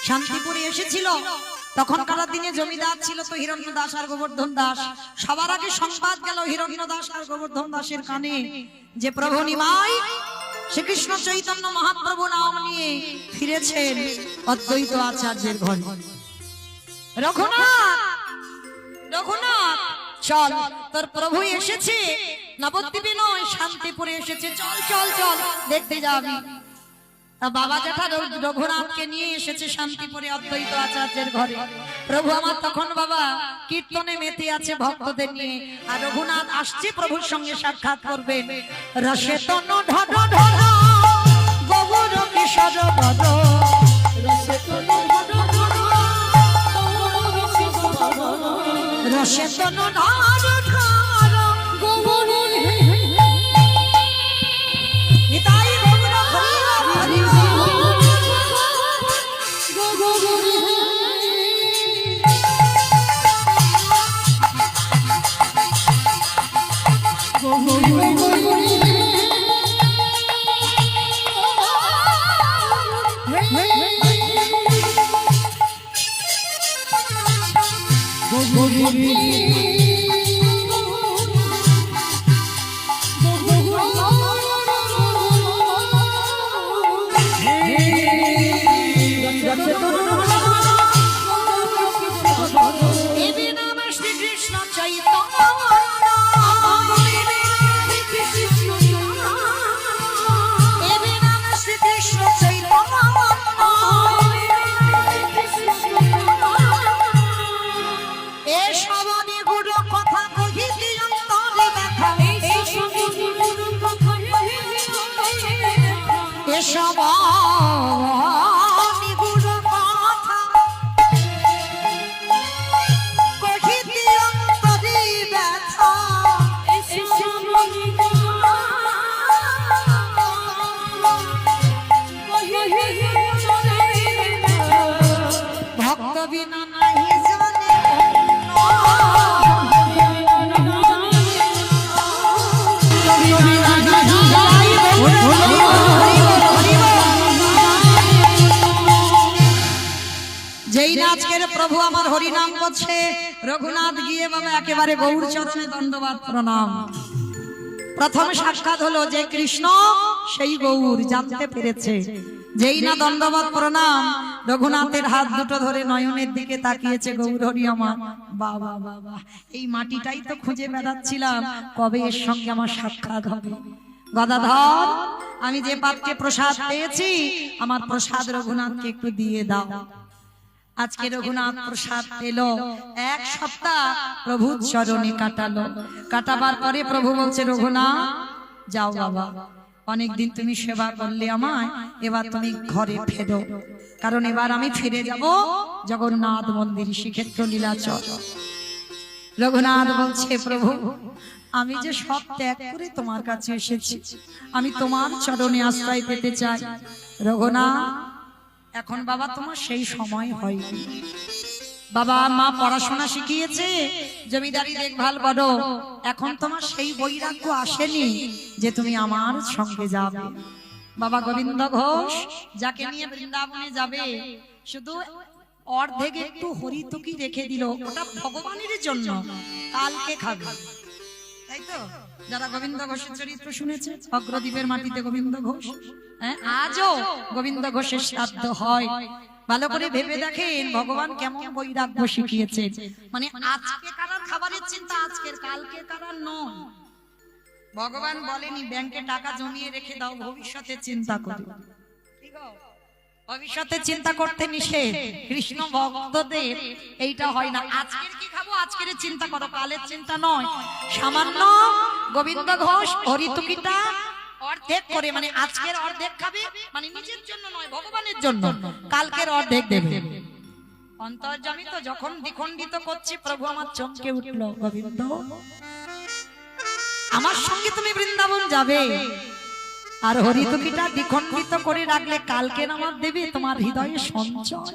শান্তিপুরে এসেছিল। তখনকার দিনে জমিদার ছিল তো হিরণ্য দাস আর গোবর্ধন দাস। সবার আগে সংবাদ গেল হিরণ্য দাস আর গোবর্ধন দাসের কানে যে প্রভু নিমাই শ্রীকৃষ্ণ চৈতন্য মহাপ্রভু নাম নিয়ে ফিরেছেন অদ্বৈত আচার্যের ঘরে। রঘুনাথ, রঘুনাথ চল, তোর প্রভু এসেছে, নবদ্বীপে নয় শান্তিপুরে এসেছে, চল চল চল দেখতে যাবি। তা বাবা জ্যাঠা রঘুনাথকে নিয়ে এসেছে শান্তিপুরে অদ্বৈত আচার্যের ঘরে। প্রভু আমার তখন বাবা কীর্তনে মেতে আছে ভক্তদের নিয়ে, আর রঘুনাথ আসছে প্রভুর সঙ্গে সাক্ষাৎ করবেন। রসে তনু ঢঢ ঢঢ গৌর কিশোর বদ, রসে তনু ঢঢ ঢঢ রসে তনু ঢঢ ঢঢ গৌর নিতাই গৌর হরি প্রভু আমার হরি নাম করছে। রঘুনাথ গিয়ে বাবা একেবারে গৌর চরণে দণ্ডবাদ প্রণাম। প্রথম সাক্ষাৎ হলো যে কৃষ্ণ সেই গৌর জানতে পেরেছে। যেই না দণ্ডবাদ প্রণাম, রঘুনাথের হাত দুটো ধরে নয়নের দিকে তাকিয়েছে, গৌর হরি আমার। বাবা বাবা, এই মাটিটাই তো খুঁজে বেড়াচ্ছিলাম, কবে এর সঙ্গে আমার সাক্ষাৎ হবে। গদাধর, আমি যে পাত্রে প্রসাদ পেয়েছি, আমার প্রসাদ রঘুনাথকে একটু দিয়ে দাও। আজকে রঘুনাথ প্রসাদ পেল, এক সপ্তাহ প্রভুর চরণে কাটালো। কাটাবার পরে প্রভু বলছে, রঘুনাথ যাও বাবা, অনেকদিন তুমি সেবা করলে আমায়, এবার তুমি ঘরে ফেরো, কারণ এবার আমি ফিরে যাব জগন্নাথ মন্দির শ্রীক্ষেত্র নীলাচল। রঘুনাথ বলছে, প্রভু আমি যে সব ত্যাগ করে তোমার কাছে এসেছি, আমি তোমার চরণে আশ্রয় পেতে চাই। রঘুনাথ, এখন বাবা তোমার সেই সময় হয়নি। বাবা মা পড়াশোনা শিখিয়েছে, জমিদারি দেখভাল করো, এখন তোমার সেই বৈরাগ্য আসেনি যে তুমি আমার সঙ্গে যাবে। বাবা গোবিন্দ ঘোষ যাকে নিয়ে বৃন্দাবনে যাবে, শুধু অর্ধেক একটু হরিতকি রেখে দিল, ওটা ভগবানের জন্য, কালকে খাবে। তাই তো যারা গোবিন্দ ঘোষের চরিত্র শুনেছে, অগ্রদ্বীপের মাটিতে গোবিন্দ ঘোষ, হ্যাঁ আজও গোবিন্দ ঘোষের শ্রাদ্ধ হয়। ভালো করে ভেবে দেখেন ভগবান কেমন বৈরাগ্য শিখিয়েছে। মানে আজকে কারার খাবারের চিন্তা আজকের, কালকে কারার নয়। ভগবান বলেনি ব্যাংকে টাকা জমিয়ে রেখে দাও, ভবিষ্যতে চিন্তা করো। ভবিষ্যতে চিন্তা করতে নিষেধ, কৃষ্ণ ভক্তদের এইটা হয় না। আজকের কি খাবো আজকের চিন্তা করো, কালের চিন্তা নয়। সামান্য গোবিন্দ ঘোষ হরিতুকিটা অর্ধেক করে, মানে আজকের অর্ধেক খাবে, মানে নিজের জন্য নয় ভগবানের জন্য, কালকের অর্ধেক দেবে। অন্তর্যামী তো যখন দ্বিখণ্ডিত করছি, প্রভু আমার চমকে উঠলো, গোবিন্দ আমার সঙ্গে তুমি বৃন্দাবন যাবে, আর হরিতকিটা দ্বিখণ্ডিত করে রাখলে কালকে আমার দেবে তোমার হৃদয়ে সঞ্চয়।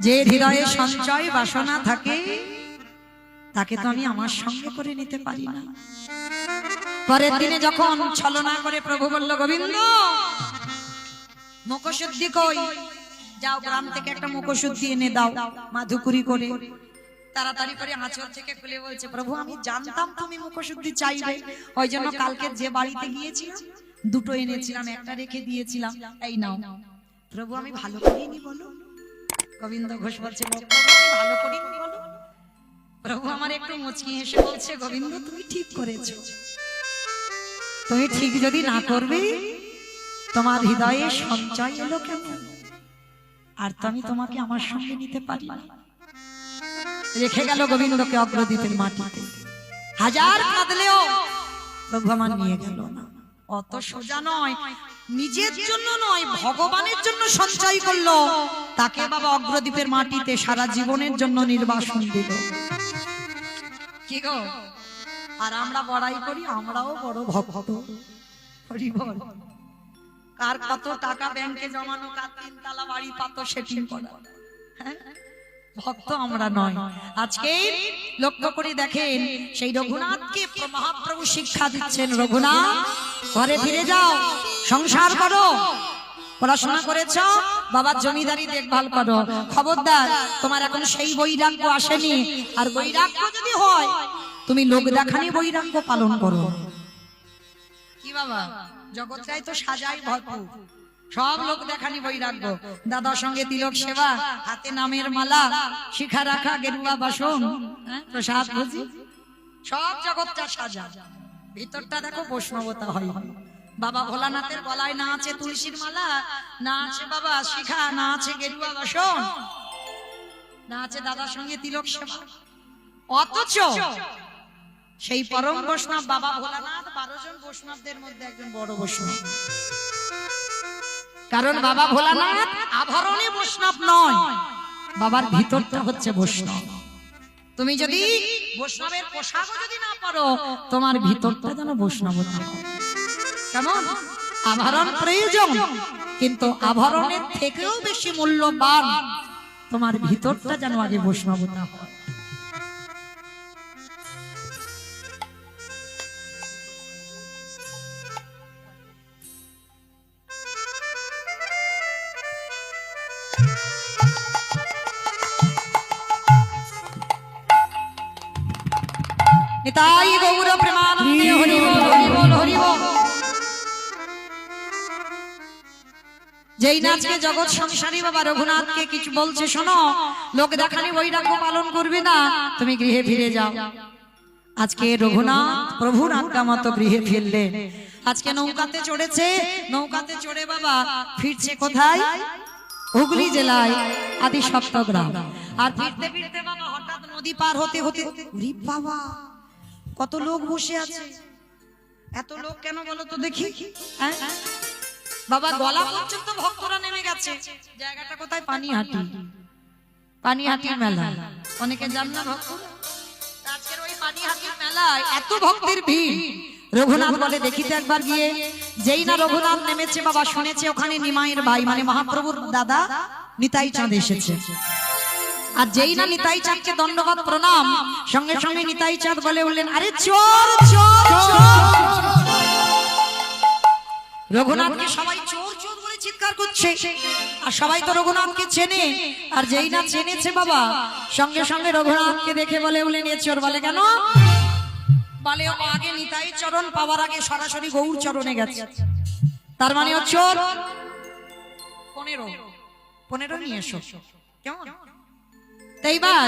যে হৃদয়ে সঞ্চয় বাসনা থাকে তাকে তো আমি আমার সঙ্গে করে নিতে পারি না। পরের দিনে যখন ছলনা করে প্রভু বলল, গোবিন্দ মুখশুদ্ধি কই, যাও গ্রাম থেকে একটা মুখশুদ্ধি এনে দাও, মাধুকুরি করে। তাড়াতাড়ি করে আঁচল থেকে খুলে বলছে, প্রভু আমি জানতাম তুমি মুখশুদ্ধি চাইবে, ওই জন্য কালকে যে বাড়িতে গিয়েছিলাম দুটো এনেছিলাম, একটা রেখে দিয়েছিলাম, এই নাও। প্রভু আমি ভালো করিনি বলো। গোবিন্দ ঘোষ বলছে, ভালো করিনি বলো। প্রভু আমার একটু মুচকি হেসে বলছে, গোবিন্দ তুমি ঠিক করেছো। তুমি ঠিক যদি না করবে তোমার হৃদয়ে সঞ্চয় এলো কেমন, আর তো আমি তোমাকে আমার সঙ্গে নিতে পারি না। রেখে গেল গোবিন্দকে অগ্রদ্বীপের মাটিতে। হাজার কাঁদলেও প্রভু আমার নিয়ে গেল না। অত সোজা নয়, নিজের জন্য নয় ভগবানের জন্য সঞ্চয় করলো, তাকে বাবা অগ্রদ্বীপের মাটিতে সারা জীবনের জন্য নির্বাসন দিল। কি গো, আর আমরা বড়াই করি, আমরাও বড় ভক্ত। হরি বল। কার কত টাকা ব্যাংকে জমানো, কার তিনতলা বাড়ি পাতো সেটিং করা, ভক্ত আমরা নয়। আজকে লক্ষ্য করে দেখেন সেই রঘুনাথকে মহাপ্রভু শিক্ষা দিচ্ছেন, রঘুনাথ ঘরে ফিরে যাও, সংসার করো, পড়াশোনা করেছ, বাবার জমিদারি দেখভাল করো, খবরদার তোমার এখন সেই বৈরাগ্য আসেনি। আর বৈরাগ্য যদি হয় তুমি লোক দেখানি বৈরাগ্য পালন করো। কি বাবা জগৎটাই তো সাজাই ভরপুর, সব লোক দেখানি বৈরাগ্য, দাদার সঙ্গে তিলক সেবা, হাতে নামের মালা, শিখা রাখা, গেরুয়া বাসন, প্রসাদ ভোজি, সব জগৎটা সাজা, ভিতরটা দেখো বৈষ্ণবতা হয়। বাবা ভোলানাথের গলায় না আছে তুলসীর মালা, না আছে বাবা শিখা, না আছে গেরুয়া বাসন, না আছে দাদার সঙ্গে তিলক সেবা, অথচ সেই পরম বৈষ্ণব বাবা ভোলানাথ 12 জন বৈষ্ণবদের মধ্যে একজন বড় বৈষ্ণব। কারণ বাবা ভোলানাথ আভরণে বৈষ্ণব নয়, বাবার ভিতরটা হচ্ছে বৈষ্ণব। তুমি যদি বৈষ্ণবের পোশাকও যদি না পরো, তোমার ভিতরটা যেন বৈষ্ণবতা হয়। কেমন আভরণ প্রয়োজন, কিন্তু আভরণের থেকেও বেশি মূল্যবান তোমার ভিতরটা যেন আগে বৈষ্ণবতা হয়। নিতাই গৌর প্রেমানন্দে হরি বল, হরি বল, হরি বল। যেই নাচকে জগৎ সংসারী বাবা রঘুনাথকে কিছু বলছে, শোনো লোক দেখানি বৈরাগ্য পালন করবে না, তুমি গৃহে ফিরে যাও। আজকে রঘুনাথ প্রভুর আজ্ঞা মতো গৃহে ফিরলেন। আজকে নৌকাতে চড়েছে, নৌকাতে চড়ে বাবা ফিরছে কোথায়? হুগলি জেলায় আদি সপ্তগ্রাম। আর ফিরতে ফিরতে বাবা হঠাৎ নদী পার হতে হতে, ওরে বাবা কত লোক বসে আছে, এত লোক কেন বলো তো দেখি। বাবা গলা পর্যন্ত ভক্তরা নেমে গেছে। জায়গাটা কোথায়? পানিহাটি, পানিহাটির মেলা। অনেকে জান না ভক্ত, আজকের ওই পানিহাটির মেলায় এত ভক্তের ভিড়। রঘুনাথ বলে দেখিতে একবার গিয়ে। যেই না রঘুনাথ নেমেছে বাবা শুনেছে ওখানে নিমাইয়ের ভাই মানে মহাপ্রভুর দাদা নিতাই চাঁদ এসেছে। আর যেই না নিতাই চাঁদকে দণ্ডবাদ প্রণাম, সঙ্গে সঙ্গে নিতাই চাঁদ বলে উঠলেন, আরে চোর চোর চোর। রঘুনাথকে সবাই চোর চোর বলে চিৎকার করছে, আর সবাই তো রঘুনাথকে চেনে, আর যেই না চেনেছে বাবা সঙ্গে সঙ্গে রঘুনাথকে দেখে বলে নিয়ে চোর। বলে কেন? বলে ও আগে নিতাই চরণ পাওয়ার আগে সরাসরি গৌর চরণে গেছে, তার মানে ও চোর। 15 নিয়ে এসো কেমন? এইবার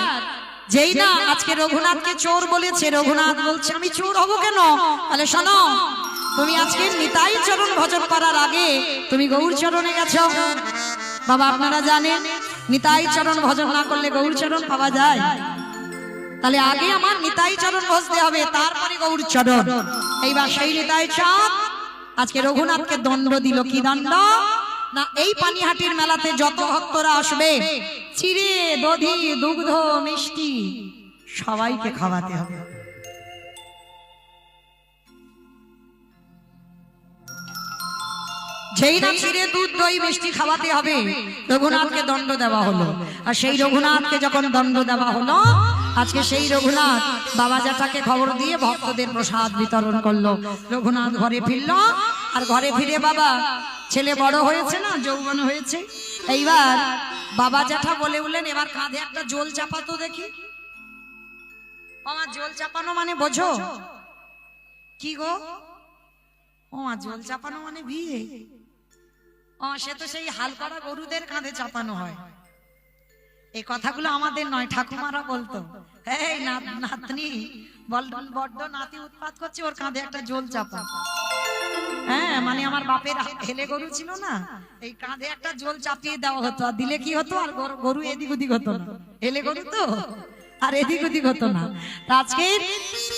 যেই না আজকে রঘুনাথকে চোর বলেছে, রঘুনাথ বলছে আমি চোর হব কেন? তাহলে শোনো, তুমি আজকে নিতাই চরণ ভজন করার আগে তুমি গৌর চরণে গেছো। বাবা আপনারা জানেন নিতাই চরণ ভজন না করলে গৌর চরণ পাওয়া যায়? তাহলে আগে আমার নিতাই চরণ ভজতে হবে, তারপরে গৌর চরণ। এইবার সেই নিতাই চাঁদ আজকে রঘুনাথকে দণ্ড দিল। কি দণ্ড? না এই পানিহাটির মেলাতে যত ভক্তরা আসবে চিড়ে দধি দুগ্ধ মিষ্টি সবাইকে খাওয়াতে হবে। যেই না চিড়ে দুধ দই মিষ্টি খাওয়াতে হবে, রঘুনাথকে দণ্ড দেওয়া হলো। আর সেই রঘুনাথকে যখন দণ্ড দেওয়া হলো, আজকে সেই রঘুনাথ বাবা জ্যাঠাকে খবর দিয়ে ভক্তদের প্রসাদ বিতরণ করলো। রঘুনাথ ঘরে ফিরলো, আর ঘরে ফিরে বাবা ছেলে বড় হয়েছে না, যৌবন হয়েছে। এইবার বাবা জ্যাঠা বলে উঠলেন এবার কাঁধে একটা জল চাপাতো দেখি। আমার জল চাপানো মানে বোঝো কি গো? ও জল চাপানো মানে বিয়ে। সে তো সেই হাল করা গরুদের কাঁধে চাপানো হয়। এই কথাগুলো আমাদের নয়, ঠাকুমারা বলতো। এই নাতনি বড্ড নাতি উৎপাত করছে, ওর কাঁধে একটা জল চাপা। হ্যাঁ মানে আমার বাপের হেলে গরু ছিল না, এই কাঁধে একটা জল চাপিয়ে দেওয়া হতো, আর দিলে কি হতো, আর গরু এদিক ওদিক হতো না। হেলে গরু তো আর এদিক ওদিক হতো না। আজকে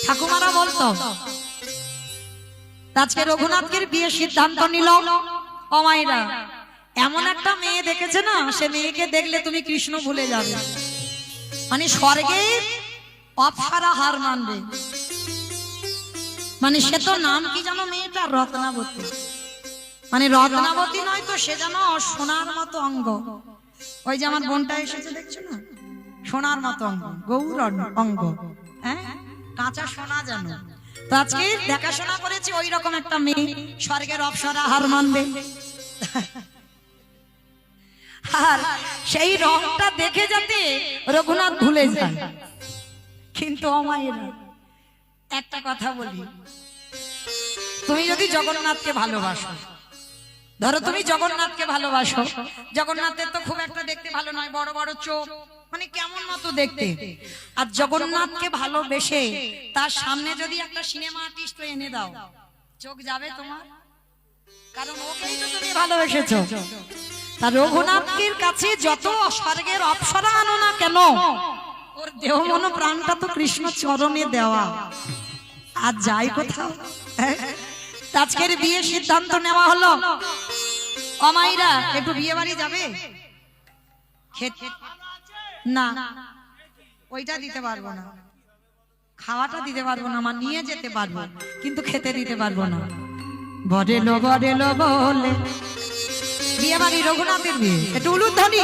ঠাকুমারা বলতো, আজকে রঘুনাথের বিয়ে সিদ্ধান্ত নিল। ও মায়েরা, এমন একটা মেয়ে দেখেছে না, সে মেয়েকে দেখলে তুমি কৃষ্ণ ভুলে যাবে। মানে স্বর্গে অপ্সরা হার মানবে। মানে সে তো নাম কি জানো মেয়েটা? রত্নাবতী। মানে রত্নাবতী নয় তো, সে যেন সোনার মতো অঙ্গ। ওই যে আমার বোনটা এসেছে দেখছো না, সোনার মতো অঙ্গ, গৌর অঙ্গ, হ্যাঁ কাঁচা সোনা জানো। তো আজকে দেখাশোনা করেছি ওই রকম একটা মেয়ে স্বর্গের অপ্সরা হার মানবে। আর সেই রংটা দেখে যাতে রঘুনাথ ভুলে যায়। কিন্তু অমায়েরা একটা কথা বলি, তুমি যদি জগন্নাথকে ভালোবাসো, ধরো তুমি জগন্নাথকে ভালোবাসো, জগন্নাথের তো খুব একটা দেখতে ভালো নয়, বড় বড় চোখ, মানে কেমন মতো দেখতে। আর জগন্নাথকে ভালোবেসে তার সামনে যদি একটা সিনেমা আর্টিস্ট এনে দাও, চোখ যাবে তোমার? কারণ ওকেই তো তুমি ভালোবেসেছো। তার রঘুনাথের কাছে যত স্বর্গের অপ্সরা আনো না কেন, ওর দেহ মন প্রাণটা তো কৃষ্ণ চরণে দেওয়া। আর যাই কোথাও, আজকের বিয়ে সিদ্ধান্ত নেওয়া হলো। অমাইরা একটু বিয়ে বাড়ি যাবে? না ওইটা দিতে পারবো না, খাওয়াটা দিতে পারবো না, আমার নিয়ে যেতে পারবো কিন্তু খেতে দিতে পারবো না। বড়েলো বড়েলো বলে বিয়ে বাড়ি, রঘুনাথের বিয়ে, একটু উলুধ্বনি।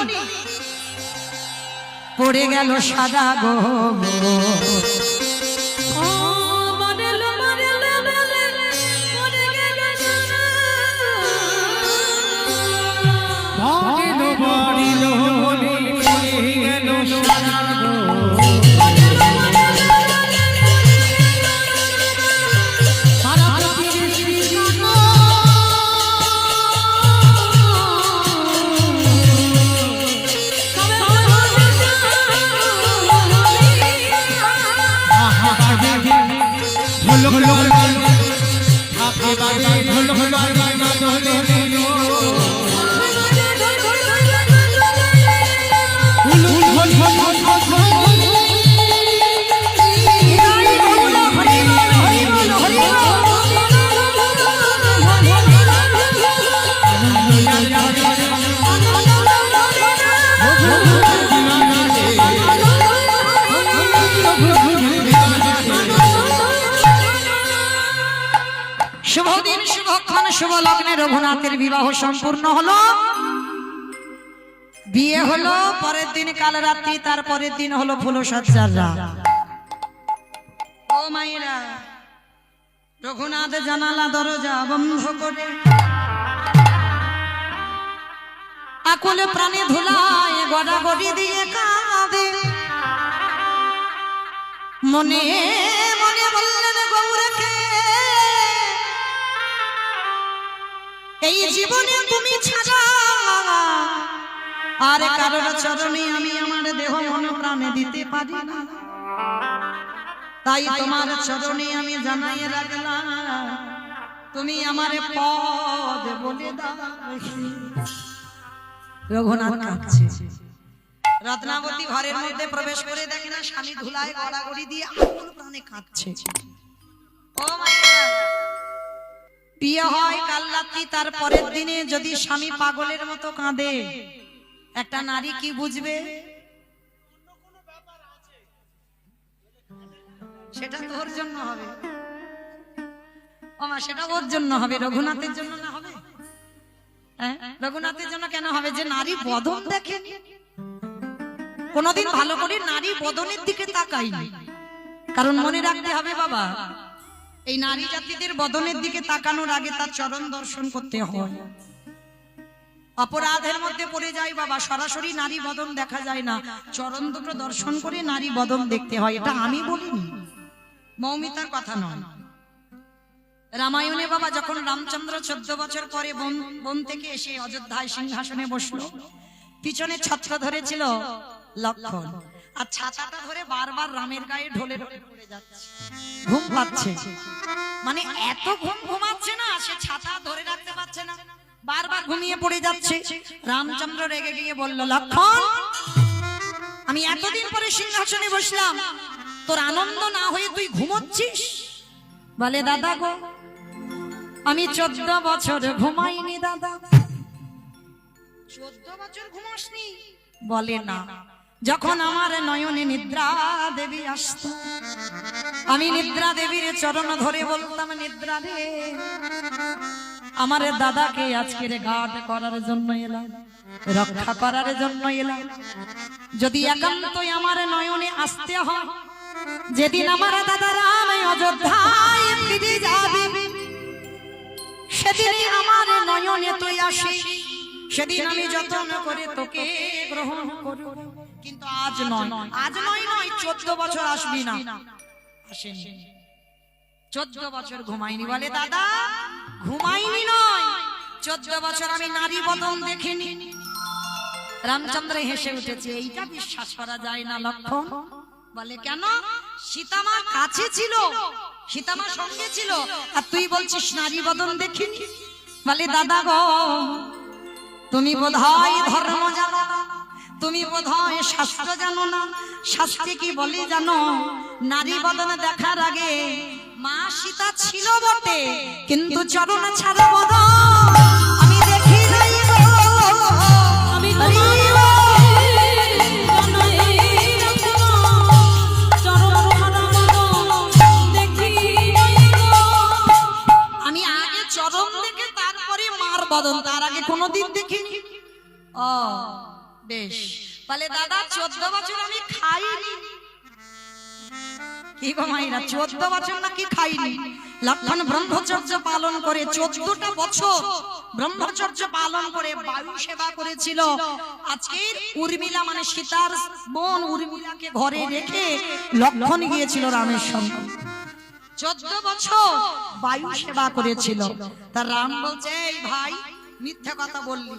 পড়ে গেল সাদা গো শুভ লগ্নে রঘুনাথের বিবাহ সম্পূর্ণ হলো। বিয়ে হলো পরের দিন কাল রাত্রি, তার পরের দিন হলো ফুলসজ্জার রাত। ও মায়েরা, রঘুনাথ জানালা দরজা বন্ধ করে আকুল প্রাণে ধুলায় গড়াগড়ি দিয়ে কাঁদে মনে মনে বললেন গৌরকে এই জীবনে তুমি ছাড়া আর কারোর চরণে আমি আমার দেহ মন প্রাণে দিতে পারি না তাই তোমার চরণে আমি জানাই রাখলাম তুমি আমারে পদ বলে দাও রঘুনাথ কাঁদছে রত্নাবতী ঘরের মধ্যে প্রবেশ করে দেখে না স্বামী ধুলায় গড়াগড়ি দিয়ে আকুল প্রাণে কাঁদছে ও মাইয়া বিয়ে হয় কাল রাত্রি তার পরের দিনে যদি স্বামী পাগলের মতো কাঁদে একটা নারী কি বুঝবে সেটা তোর জন্য হবে ওমা সেটা ওর জন্য হবে রঘুনাথের জন্য না হবে হ্যাঁ রঘুনাথের জন্য কেন হবে যে নারী বদন দেখেনি কোনদিন ভালো করে নারী বদনের দিকে তাকাইনি কারণ মনে রাখতে হবে বাবা এই নারী জাতিদের বদনের দিকে তাকানোর আগে তার চরণ দর্শন করতে হয় অপরাধের মধ্যে পড়ে যায় বাবা সরাসরি নারী বদন দেখা যায় না চরণ দুটো দর্শন করে নারী বদন দেখতে হয় এটা আমি বলিনি মৌমিতার কথা নয় রামায়ণে বাবা যখন রামচন্দ্র 14 বছর পরে বন থেকে এসে অযোধ্যায় সিংহাসনে বসলো পিছনে ছত্র ধরেছিল লক্ষণ আর ছাতাটা ধরে বারবার রামের গায়ে ঢলে ঢলে পড়ে যাচ্ছে ঘুম পাচ্ছে মানে এত ঘুমাচ্ছে না সে ছাতা ধরে রাখতে পারছে না বারবার ঘুমিয়ে পড়ে যাচ্ছে রামচন্দ্র রেগে গিয়ে বলল লক্ষণ আমি এতদিন পরে সিংহাসনে বসলাম তোর আনন্দ না হয়ে তুই ঘুমোচ্ছিস বলে দাদা গো আমি 14 বছর ঘুমাইনি দাদা 14 বছর ঘুমাসনি বলে না যখন আমার নয়নে নিদ্রা দেবী আসতো আমি নিদ্রা দেবীর চরণ ধরে বলতাম নিদ্রা রে আমার দাদাকে আজকের ঘাট করার জন্য এলাম রক্ষা করার জন্য এলাম যদি একান্তই আমার নয়নে আসতে হয় যেদিন আমার দাদা রাম অযোধ্যায় ফিরে যাবে সেদিন আমার নয়নে তুই আসিস সেদিন আমি যত্ন করে তোকে গ্রহণ করব কিন্তু আজ নয় 14 বছর আসবি না আসেনি 14 বছর ঘুমাইনি বলে দাদা ঘুমাইনি নয় 14 বছর আমি নারী বদন দেখিনি রামচন্দ্র হেসে উঠেছে এইটা বিশ্বাস করা যায় না লক্ষণ বলে কেন সীতামা কাছে ছিল সীতামা সঙ্গে ছিল আর তুই বলছিস নারী বদন দেখিনি বলে দাদা গো তুমি বোধহয় ধর্ম জানো না তুমি বোধহয় শাস্ত্র জানো না শাস্ত্রে কি বলে জানো নারী বদন দেখার আগে মা সীতা ছিল বটে কিন্তু চরণ ছাড়া বদন আমি দেখি নাই গো আমি আমি আগে চরণ দেখে তারপরে মার বদন তার আগে কোনোদিন দেখিনি ও বেশ বলে দাদা 14 বছর আমি খাইনি কি গো মাইরা 14 বছর নাকি খাইনি লক্ষণ ব্রহ্মচর্য পালন করে 14টা বছর ব্রহ্মচর্য পালন করে বায়ু সেবা করেছিল আজকে উর্মিলা মানে সীতার বোন উর্মিলাকে ঘরে রেখে লক্ষণ গিয়েছিল রামের সঙ্গে 14 বছর বায়ু সেবা করেছিল তার রাম বলছে এই ভাই মিথ্যা কথা বললি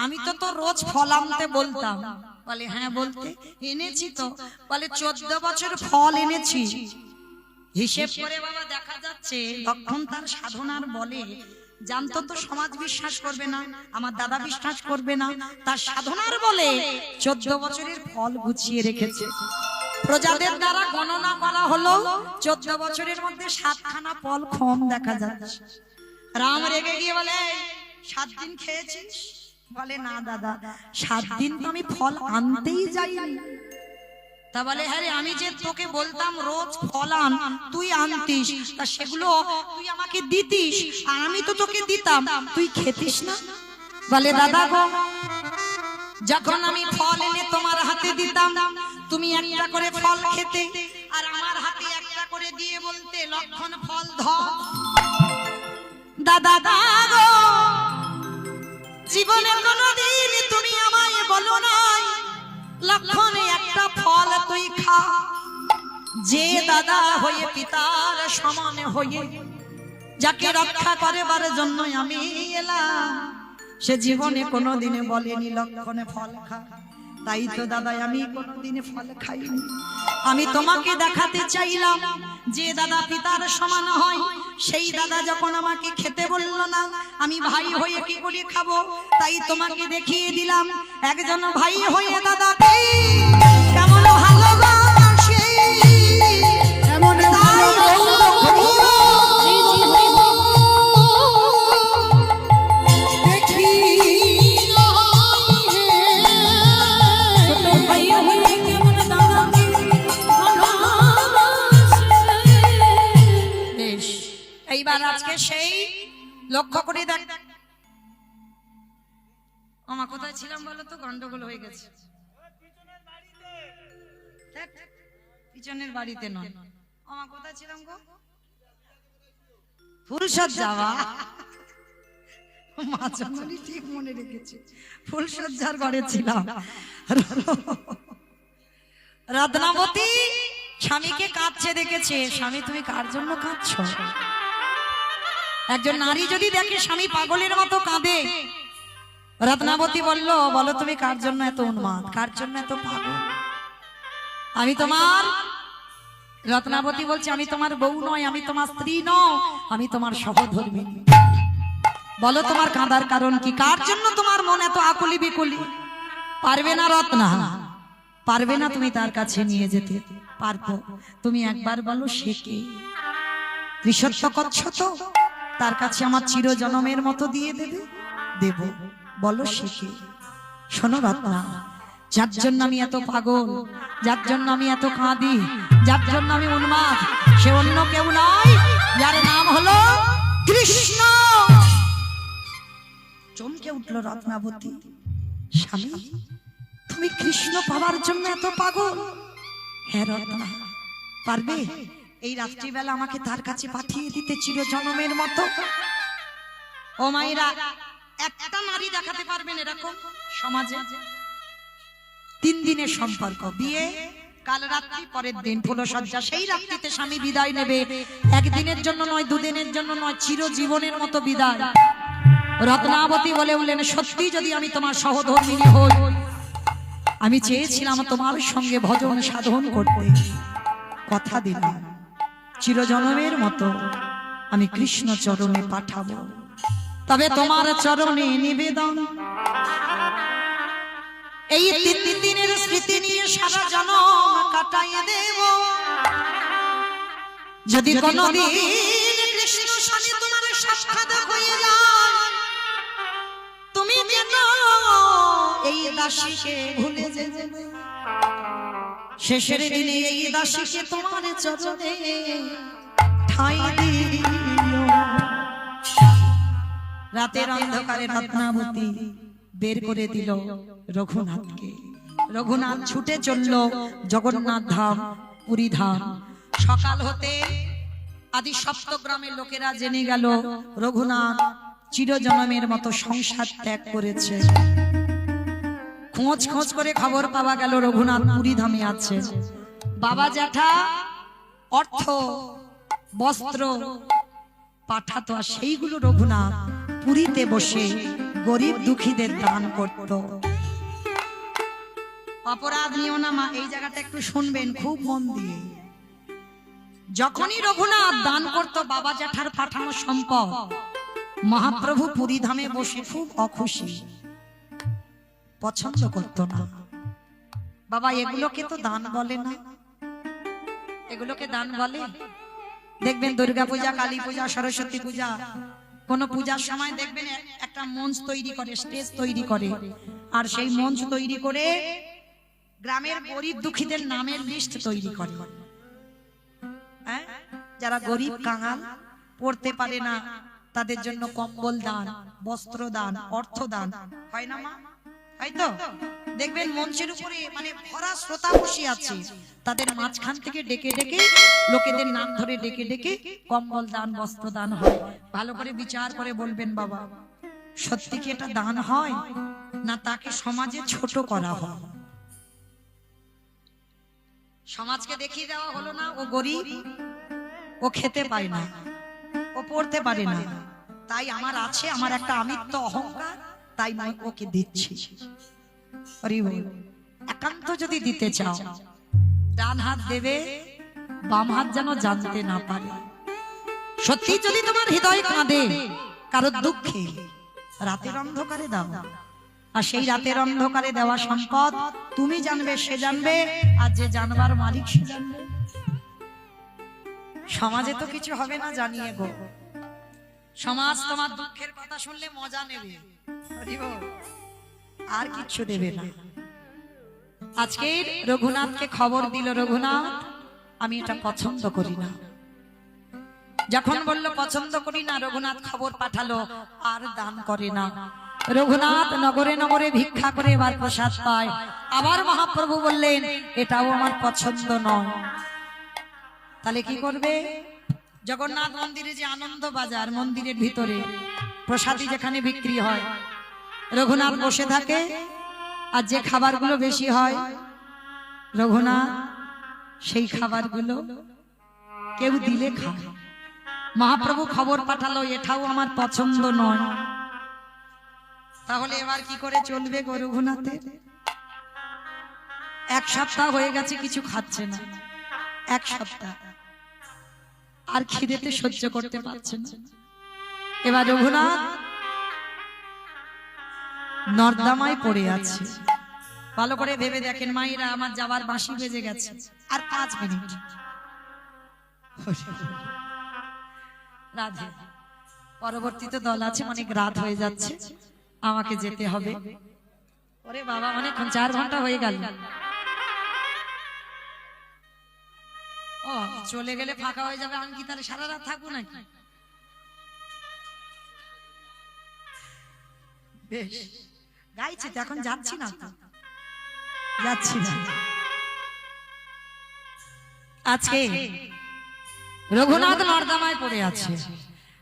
আমি তো তোর রোজ ফল আনতে বলতাম বলে হ্যাঁ বলতে এনেছি তো বলে 14 বছর ফল এনেছি হিসেব করে বাবা দেখা যাচ্ছে লক্ষণ তার সাধনার বলে জানতো তো সমাজ বিশ্বাস করবে না আমার দাদা বিশ্বাস করবে না তার সাধনার বলে 14 বছরের ফল গুছিয়ে রেখেছে প্রজাদের দ্বারা গণনা করা হলো 14 বছরের মধ্যে 7খানা ফল কম দেখা যাচ্ছে রাম রেগে গিয়ে বলে 7 দিন খেয়েছিস বলে না দাদা 7 দিন তো আমি ফল আনতেই যাইনি তা বলে হ্যাঁ রে আমি যে তোকে বলতাম রোজ ফল আন তুই আনতিস তা সেগুলো তুই আমাকে দিতিস আর আমি তো তোকে দিতাম তুই খেতিস না বলে দাদা গো যখন আমি ফল এনে তোমার হাতে দিতাম তুমি একটা করে ফল খেতে আর আমার হাতে একটা করে দিয়ে বলতে লক্ষণ ফল ধর দাদা গো জীবনে কোনোদিন তুমি বলো নাই লক্ষণে একটা ফল তুই খা, যে দাদা হয়ে পিতার সমান হয়ে যাকে রক্ষা করবার জন্য আমি এলাম, সে জীবনে কোনোদিনে বলেনি লক্ষণে ফল খা। তাই তো দাদা আমি কোনোদিনে ফল খাইনি। আমি তোমাকে দেখাতে চাইলাম যে দাদা পিতার সমান হয়, সেই দাদা যখন আমাকে খেতে বলল না, আমি ভাই হয়ে কি করে খাবো? তাই তোমাকে দেখিয়ে দিলাম একজন ভাই হয়ে দাদাকে কেমন ভালোবাসে। এমন দেখি বেশ, এইবার আজকে সেই লক্ষ্য করে দেখ। আমার কোথায় ছিলাম বলো তো? গন্ডগোল হয়ে গেছে। ধ্যাৎ, পিছনের বাড়িতে নয়। আমার কোথায় ছিলাম গো? ফুলসজ্জা। মা জননী ঠিক মনে রেখেছে, ফুলসজ্জার ঘরে ছিলাম। রত্নাবতী স্বামীকে কাঁদছে দেখেছে। স্বামী তুমি কার জন্য কাঁদছো? একজন নারী যদি দেখে স্বামী পাগলের মতো কাঁদে, রত্নাবতী বলো তুমি কার জন্য এত উন্মাদ, কার জন্য এত পাগল? আমি তোমার, রত্নাবতী বলছে আমি তোমার বউ নয়, আমি তোমার স্ত্রী নয়, আমি তোমার সহধর্মিণী। বলো তোমার কাঁদার কারণ কি? কার জন্য তোমার মন এত আকুলি বিকুলি? পারবে না রত্না, পারবে না তুমি তার কাছে নিয়ে যেতে। পারবো, তুমি একবার বলো সে কে? ত্রিসত্য করছো তো, তার কাছে আমার চির জনমের মতো দিয়ে দেবে? দেব, বলো সে কে? শোনো রত্না, যার জন্য আমি এত পাগল, যার জন্য আমি এত কাঁদি, যার জন্য আমি উন্মাদ, সে অন্য কেউ নয়, যার নাম হলো কৃষ্ণ। চমকে উঠলো রত্নাবতী। স্বামী তুমি কৃষ্ণ পাওয়ার জন্য এত পাগল? হ্যাঁ রত্না, পারবে এই রাত্রিবেলা আমাকে তার কাছে পাঠিয়ে দিতে চির জনমের মতো? ও মায়েরা, একটা নারী দেখাতে পারবেন এরকম সমাজে? 3 দিনের সম্পর্ক, বিয়ে কাল রাত্রি, পরের দিন ফুলসজ্জা, সেই রাত্রিতে স্বামী বিদায় নেবে। একদিনের জন্য নয়, 2 দিনের জন্য নয়, চিরজীবনের মতো বিদায়। রত্নাবতী বলে উঠলেন সত্যি যদি আমি তোমার সহধর্মিণী হই, আমি চেয়েছিলাম তোমার সঙ্গে ভজন সাধন করতে, কথা দিলাম চিরজনমের মতো আমি কৃষ্ণ চরণে পাঠাবো। তবে তোমার চরণে নিবেদন, এই 3 দিনের স্মৃতি নিয়ে সারা জনম কাটাইয়ে দেব। যদি কোনদিন কৃষ্ণ সঙ্গে তোমার সাক্ষাৎ হয়ে যায়, তুমি যেন এই দাসীকে ভুলে যেতে। শেষের দিনে এই দাসীকে তোমার চরণে ঠাঁই দিও। রাতের অন্ধকারে রত্নাবতী বের করে দিল রঘুনাথকে। রঘুনাথ ছুটে চলল জগন্নাথ ধাম, পুরী ধাম। সকাল হতে আদি সপ্তগ্রামের লোকেরা জেনে গেল রঘুনাথ চিরজনমের মতো সংসার ত্যাগ করেছে। খোঁজ খোঁজ করে খবর পাওয়া গেল রঘুনাথ পুরী ধামে আছে। বাবা জ্যাঠা অর্থ বস্ত্র পাঠাতো, আর সেইগুলো রঘুনাথ পুরীতে বসে গরিব দুঃখীদের দান করত। অপরাধ নিও না মা, এই জায়গাটা একটু শুনবেন খুব মন দিয়ে। যখনই রঘুনাথ দান করত বাবা জ্যাঠার পাঠানো সম্পদ, মহাপ্রভু পুরী ধামে বসে খুব অখুশি, পছন্দ করত না। বাবা এগুলোকে তো দান বলে না, এগুলোকে দান বলে? দেখবেন দুর্গা পূজা, কালী পূজা, সরস্বতী পূজা, কোন পূজার সময় দেখবেন একটা মঞ্চ তৈরি করে, স্টেজ তৈরি করে, আর সেই মঞ্চ তৈরি করে গ্রামের গরিব দুঃখীদের নামের লিস্ট তৈরি করে। হ্যাঁ, যারা গরিব কাঙাল পড়তে পারে না তাদের জন্য কম্বল দান, বস্ত্র দান, অর্থ দান হয় না মা? হয়তো দেখবেন মঞ্চের উপরে মানে ভরা শ্রোতা বসে আছে, তাদের মাঝখান থেকে ডেকে ডেকে লোকেদের নাম ধরে ডেকে ডেকে কম্বল দান, বস্ত্র দান হয়। ভালো করে বিচার করে বলবেন বাবা, সত্যি কি এটা দান হয়? না তাকে সমাজে ছোট করা হয়। সমাজকে দেখিয়ে দেওয়া হলো না ও গরিব, ও খেতে পায় না, ও পড়তে পারে না, তাই আমার আছে, আমার একটা আমিত্ব অহংকার, তাই আমি ওকে দিচ্ছি। একান্ত যদি দিতে চাও, ডান হাত দেবে, বাম হাত যেন জানতে না পারে। সত্যি যদি তোমার হৃদয় কাঁদে কারো দুঃখে, রাতের অন্ধকারে দাও, আর সেই রাতের অন্ধকারে দেওয়া সম্পদ তুমি জানবে, সে জানবে, আর যে জানবার মালিক সে জানবে। সমাজে তো কিছু হবে না জানিয়ে গো, সমাজ তোমার দুঃখের কথা শুনলে মজা নেবে, আর কিছু দেবে না। আজকে রঘুনাথকে খবর দিল, রঘুনাথ আমি এটা পছন্দ করি না। যখন বলল পছন্দ করি না, রঘুনাথ খবর পাঠালো আর দান করে না। রঘুনাথ নগরে নগরে ভিক্ষা করে এবার প্রসাদ পায়। আবার মহাপ্রভু বললেন এটাও আমার পছন্দ নয়। তাহলে কি করবে? জগন্নাথ মন্দিরে যে আনন্দ বাজার, মন্দিরের ভিতরে প্রসাদী যেখানে বিক্রি হয়, রঘুনাথ বসে থাকে, আর যে খাবারগুলো বেশি হয় রঘুনাথ সেই খাবারগুলো কেউ দিলে খায়। মহাপ্রভু খবর পাঠালো এটাও আমার পছন্দ নয়। তাহলে এবার কি করে চলবে গো রঘুনাথের? এক সপ্তাহ হয়ে গেছে কিছু খাচ্ছে না, এক সপ্তাহ, আর খিদেতে সহ্য করতে পারছে না। এবার রঘুনাথ নর্দমায় পড়ে আছে। ভালো করে ভেবে দেখেন মায়েরা, আমার যাবার বাঁশি বেজে গেছে, আর 5 মিনিট। রাধে, পরবর্তীতে দল আছে, অনেক রাত হয়ে যাচ্ছে, আমাকে যেতে হবে। ওরে বাবা, অনেকক্ষণ, 4 ঘন্টা হয়ে গেল। ও চলে গেলে ফাঁকা হয়ে যাবে, আমি কি তাহলে সারা রাত থাকবো নাকি? বেশ, গাইছি তো, এখন যাচ্ছি না তো, যাচ্ছি না। আজকে রঘুনাথ নর্দমায় পড়ে আছে,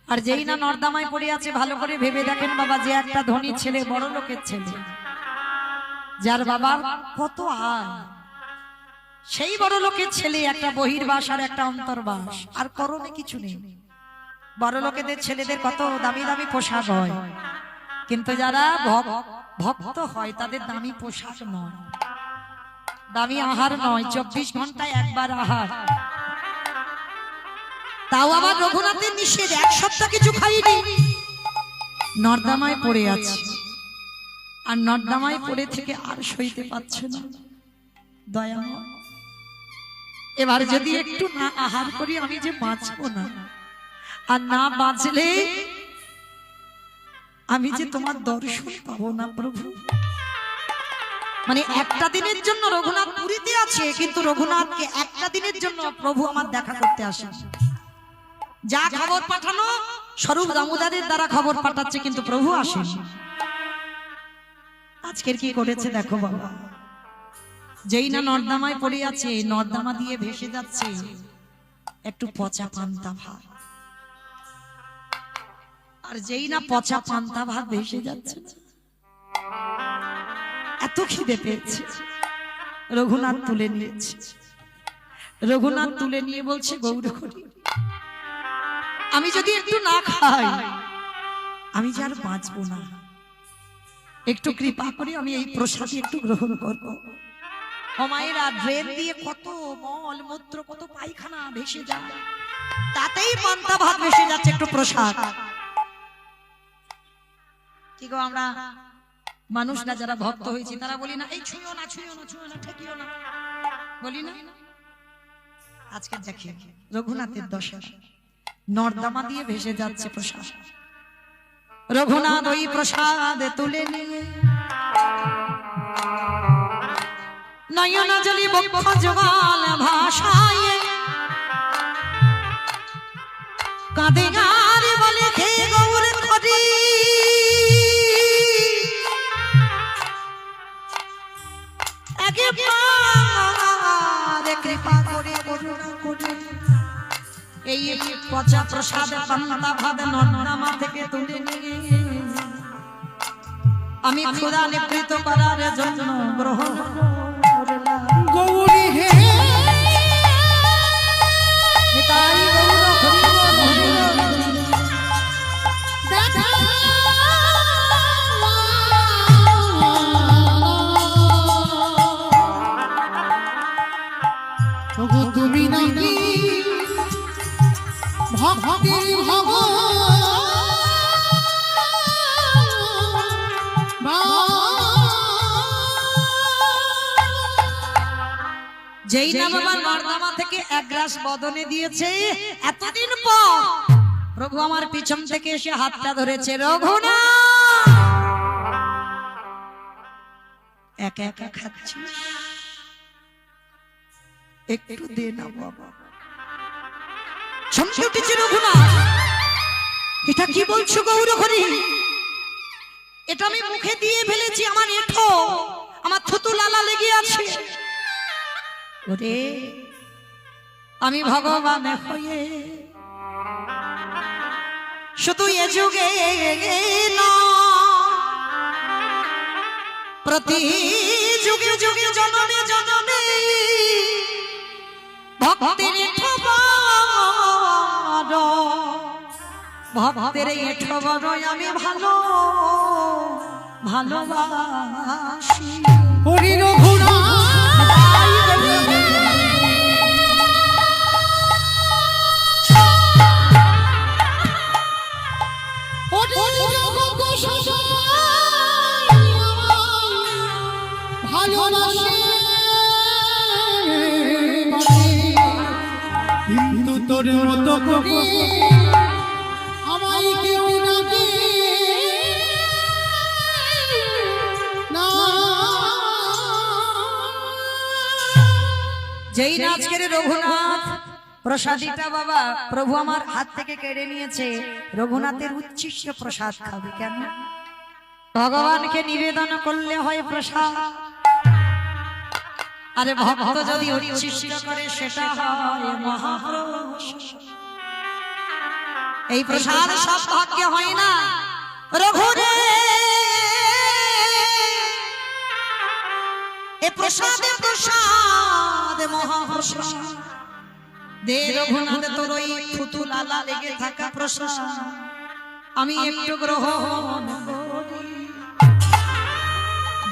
আর যেই না নর্দমায় পড়ে আছে, ভালো করে ভেবে দেখেন বাবা, যে একটা ধনী ছেলে, বড় লোকের ছেলে, যার বাবার কত আয়, সেই বড় লোকের ছেলে একটা বহির্বাস আর একটা অন্তর্বাস, আর করণে কিছু নেই। বড় লোকেদের ছেলেদের কত দামি দামি পোশাক হয়, কিন্তু যারা ভক্ত হয় তাদের দামি পোশাক নয়, দামি আহার নয়, 24 ঘন্টায় একবার আহার। তাও আবার রঘুনাথের নিষেধ, 1 সপ্তাহ কিছু খাইনি, নর্দমায় পড়ে আছে, আর নর্দমায় পড়ে থেকে আর সইতে পারছে না। দয়াময়, এবার যদি একটু না আহার করি আমি যে বাঁচবো না, আর না বাঁচলে আমি যে তোমার দর্শন পাবো না প্রভু। মানে একটা দিনের জন্য রঘুনাথ পুরীতে আছে, কিন্তু রঘুনাথকে একটা দিনের জন্য প্রভু আমার দেখা করতে আসে। যা খবর পাঠানো স্বরূপ দামোদরের দ্বারা খবর পাঠাচ্ছে, কিন্তু প্রভু আসেন। আজকের কি করেছে দেখো বাবা, যেই না নর্দমায় পড়ে আছে, নর্দমা দিয়ে ভেসে যাচ্ছে একটু পচা পান্তা ভাত, আর যেই না পচা পান্তা ভাত ভেসে যাচ্ছে, এত খিদে পেয়েছে, রঘুনাথ তুলে নিয়েছে। রঘুনাথ তুলে নিয়ে বলছে, গৌরহরি, আমি যদি একটু না খাই আমি যে আর বাঁচবো না, একটু কৃপা করে আমি এই প্রসাদী একটু গ্রহণ করবো। মায়েরা ড্রেন দিয়ে কত মল মূত্র, কত পায়খানা ভেসে যায়, তাতেই পান্তা ভাত ভেসে যাচ্ছে একটু প্রসাদ। কি গো, আমরা মানুষরা যারা ভক্ত হয়েছি তারা বলি না, এই ছুঁয়ো না, ছুঁয়ো না, ছুঁয়ো না, ঠেকিও না, বলি না? আজকে দেখে রঘুনাথের দশা, নর্দমা দিয়ে ভেসে যাচ্ছে প্রসাদ। রঘুনাথ ওই প্রসাদ তুলে নিয়ে নয়ন জলি বক্ষ জল ভাষায় কাঁদে গারে বলে, হে গৌর হরি, কৃপা করে করুণা করে এই পচা প্রসাদ পান্তা ভাত নর্দমা থেকে তুলে নিয়ে আমি ক্ষুধা নিবৃত করার জন্য গ্রহণ করলাম। গৌরী হে নিতাই গৌর হরি বল, হরি বল। দেখা ওগো তুমি নাকি ভক্তের যেই না বাবার নর্দমা থেকে এক গ্লাস বদনে দিয়েছে, এতদিন পর প্রভু আমার পিছন থেকে এসে হাতটা ধরেছে, রঘুনাথ একা একা খাচ্ছিস, একটু দে না বাবা। চমকে উঠেছে রঘুনাথ, এটা কি বলছো গৌর হরি? এটা আমি মুখে দিয়ে ফেলেছি, আমার এঠো, আমার থুতু লালা লেগে আছে। ওরে আমি ভগবান হয়ে শুধু এ যুগে না, প্রতি যুগে যুগে জনমে জনমে ভক্তের ভক্তের এঠো বড় আমি ভালো ভালোবাসি। হরি রঘুনাথ কিন্তু তোর মতো করে আমায় কেউ ডাকে না। যেই আজকের রঘুনাথ প্রসাদীটা বাবা প্রভু আমার হাত থেকে কেড়ে নিয়েছে, রঘুনাথের উচ্ছিষ্ট প্রসাদ খাবে কেন? ভগবানকে নিবেদন করলে হয় প্রসাদ, আরে ভক্ত যদি উচ্ছিষ্ট করে সেটা হয় মহাপ্রসাদ। এই প্রসাদ সব ভাগ্যে হয় না। রঘুরে এ প্রসাদে প্রসাদ মহাপ্রসাদ দে রঘুনাথ, তোর ওই থুতু লালা লেগে থাকা প্রসাদ আমি একটু গ্রহণ করি।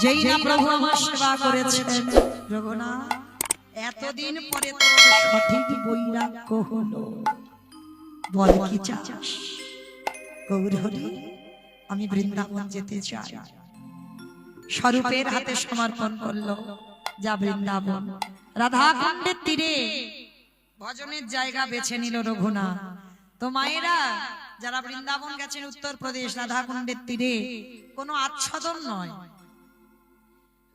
যেই না প্রভু আমার সেবা করেছেন, রঘুনাথ এতদিন পরে তোর সঠিক বৈরাগ্য হলো, বল কি চাস? গৌর হরি আমি বৃন্দাবন যেতে চাই। স্বরূপের হাতে সমর্পণ করলো, যা বৃন্দাবন। রাধা কুণ্ডের তীরে ভজনের জায়গা বেছে নিল রঘুনাথ। তো মায়েরা যারা বৃন্দাবন গেছেন উত্তরপ্রদেশ, রাধা কুণ্ডের তীরে কোনো আচ্ছাদন নয়,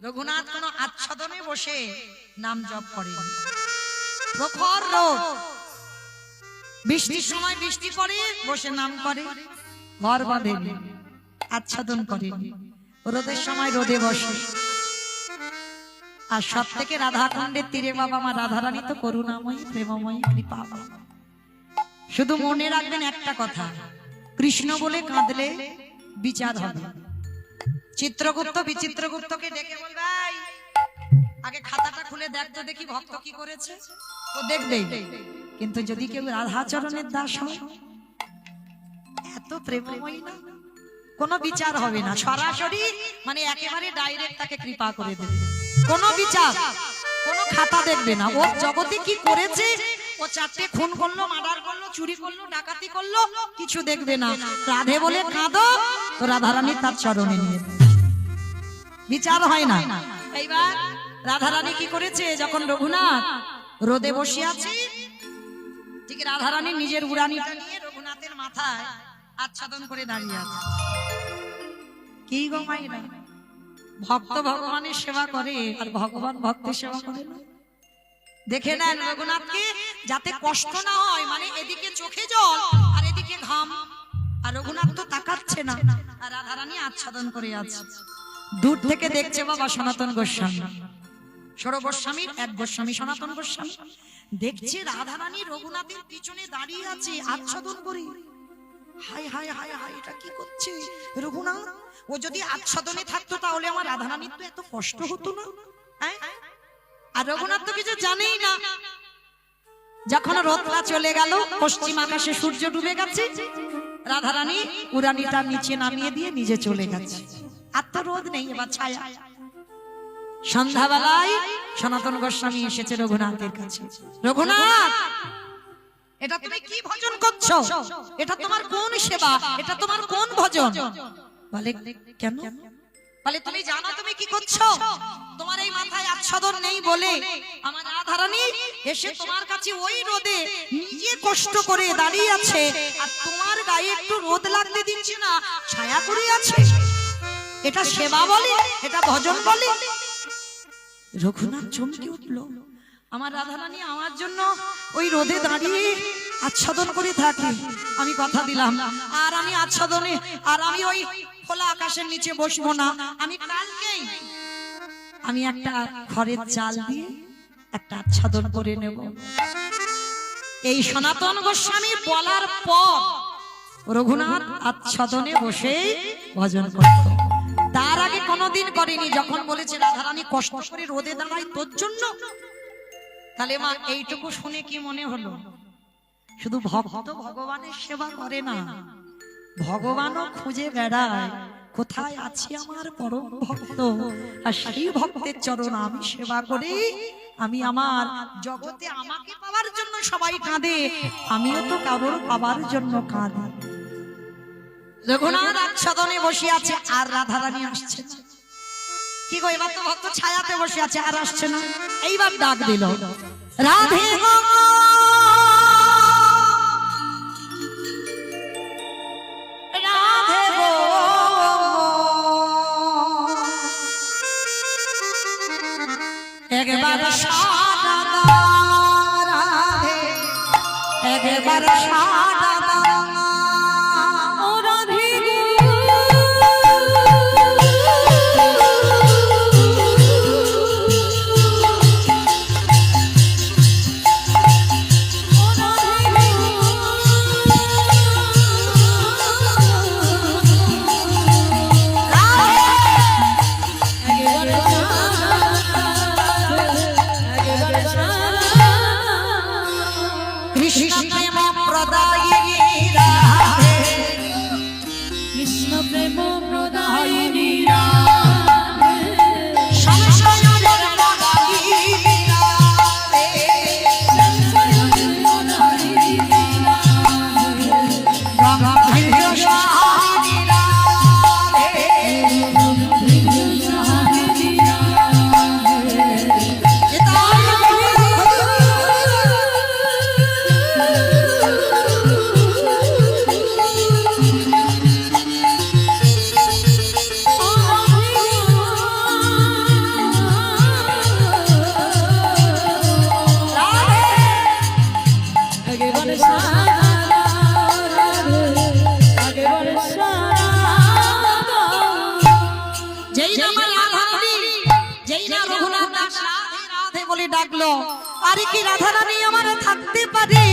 রঘুনাথ কোনো আচ্ছাদনে বসে নাম জপ করেন। প্রখর রোদ, বৃষ্টির সময় বৃষ্টি পড়ে বসে নাম করে, ঘর বাঁধেন, আচ্ছাদন করেন। রোদের সময় রোদে বসে। আর সব থেকে রাধা কুণ্ডের তীরে বাবা মা রাধারানী তো করুণাময়ী, প্রেমময়ী, কৃপা। শুধু মনে রাখবেন একটা কথা, কৃষ্ণ বলে কাঁদলে বিচার হবে। চিত্রগুপ্ত বিচিত্রগুপ্তকে ডেকে বলবে, আগে খাতাটা খুলে দেখ তো দেখি ভক্ত কি করেছে। ও দেখবে, কিন্তু যদি কেউ রাধাচরণের দাস হয়, এত প্রেমময়ী না, কোনো বিচার হবে না, সরাসরি মানে একেবারে ডাইরেক্ট তাকে কৃপা করে দেবে। কোনো বিচার, কোনো খাতা দেখবে না। ও জগতে কি করেছে, ও চারটে খুন করলো, মার্ডার করলো, চুরি করলো, ডাকাতি করলো, কিছু দেখবে না। রাধে বলে কাঁদো তো রাধারানী তার চরণে নিয়ে বিচার হয় না। এইবার রাধারানী কি করেছে, যখন রঘুনাথ রোদে বসে আছে, ঠিক রাধারানী নিজের উড়ানিটা নিয়ে রঘুনাথের মাথায় আচ্ছাদন করে দাঁড়িয়ে আছে। কি গো মাইরা, ভক্ত ভগবানের সেবা করে আর ভগবান ভক্তের সেবা করে না। দেখে নেন রঘুনাথকে, যাতে কষ্ট না হয়, মানে এদিকে চোখে জল আর এদিকে ঘাম, আর রঘুনাথ তো তাকাচ্ছে না, আর রাধারানী আচ্ছাদন করে আছে। দূর থেকে দেখছে বাবা সনাতন গোস্বামী, ষড় গোস্বামীর এক গোস্বামী সনাতন গোস্বামী, দেখছে রাধারানী রঘুনাথের পিছনে দাঁড়িয়ে আছে আচ্ছাদন করে। হাই হাই হাই হাই, এটা কি করছে রঘুনাথ? ও যদি আচ্ছাদনে থাকতো তাহলে আমার রাধারানীর তো এত কষ্ট হতো না। হ্যাঁ? আর রঘুনাথ তো কিছু জানেই না। যখন রোদটা চলে গেল, পশ্চিম আকাশে সূর্য ডুবে গেছে, রাধারানী উড়ানিটা নিচে নামিয়ে দিয়ে নিজে চলে গেছে। আর তো রোদ নেই, এবার ছায়া। সন্ধ্যাবেলায় সনাতন গোস্বামী এসেছে রঘুনাথের কাছে। রঘুনাথ, এটা তুমি কি ভজন করছো? এটা তোমার কোন সেবা? এটা তোমার কোন ভজন? বলে কেন? বলে তুমি জানো তুমি কি করছো? তোমার এই মাথায় আচ্ছাদন নেই বলে আমার রাধারানী এসে তোমার কাছে ওই রোদে নিজে কষ্ট করে দাঁড়িয়ে আছে, আর তোমার গায়ে একটু রোদ লাগতে দিচ্ছে না, ছায়া করে আছে। এটা সেবা বলে? এটা ভজন বলে? রঘুনাথ চমকে উঠলো। আমার রাধারানী আমার জন্য ওই রোদে দাঁড়িয়ে আচ্ছাদন করে থাকে, আমি কথা দিলাম। আর আমি আচ্ছাদনে, আর আমি ওই খোলা আকাশের নিচে বসবো না। আমি কালকেই আমি একটা খড়ের চাল দিয়ে একটা আচ্ছাদন করে নেব। এই সনাতন গোস্বামী বলার পর রঘুনাথ আচ্ছাদনে বসে ভজন করত। তার আগে কোনোদিন করেনি। যখন বলেছে রাধারানী কষ্ট করে রোদে দাঁড়ায় তোর জন্য, তাহলে মা এইটুকু শুনে কি মনে হলো? শুধু ভক্ত ভগবানের সেবা করে না, ভগবানও খুঁজে বেড়ায় কোথায় আছে আমার পরম ভক্ত, আর সেই ভক্তের চরণ আমি সেবা করি। আমি আমার জগতে আমাকে পাওয়ার জন্য সবাই কাঁদে, আমিও তো কারোর পাওয়ার জন্য কাঁদি। রঘুনাথ আচ্ছাদনে বসে আছে আর রাধারানী আসছে না। কি গো, এবার তো ভক্ত ছায়াতে বসে আছে আর আসছে না। এইবার ডাক দিল, রাধে গো রাধে গো, একবার সাড়া দাও রাধে, একবার সাড়া দাও। ও রাধে ডাকলো, আরে কি রাধারানী আমার থাকতে পারে?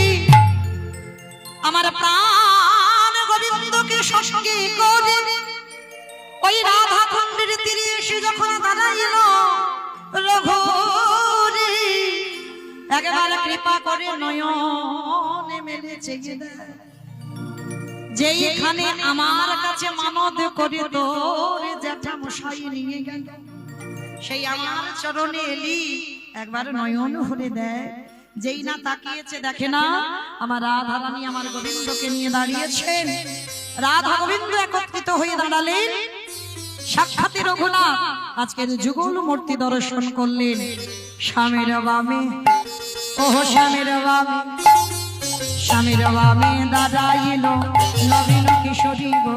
আমার প্রাণ গোবিন্দকে সঙ্গে করে ওই রাধা কুণ্ডের তীরে এসে যখন দাঁড়াইল, রঘুরে একবার কৃপা করে নয়নে মেলে চেয়ে দেয়, যেইখানে আমার কাছে মানদ করে তোর জ্যাঠামশাই নিয়ে গেল, সেই আমার চরণে এলি একবার নয়ন ভরে দেয়। যেই না তাকিয়েছে, দেখে না আমার রাধারানী আমার গোবিন্দকে নিয়ে দাঁড়িয়েছেন। রাধা গোবিন্দ একত্রিত হয়ে দাঁড়ালেন, সাক্ষাৎ রঘুনাথ আজকের যুগল মূর্তি দর্শন করলেন। স্বামীর বামে, ওহ স্বামীর বামে, স্বামীর বামে দাঁড়াইল নবীন কিশোরী গো।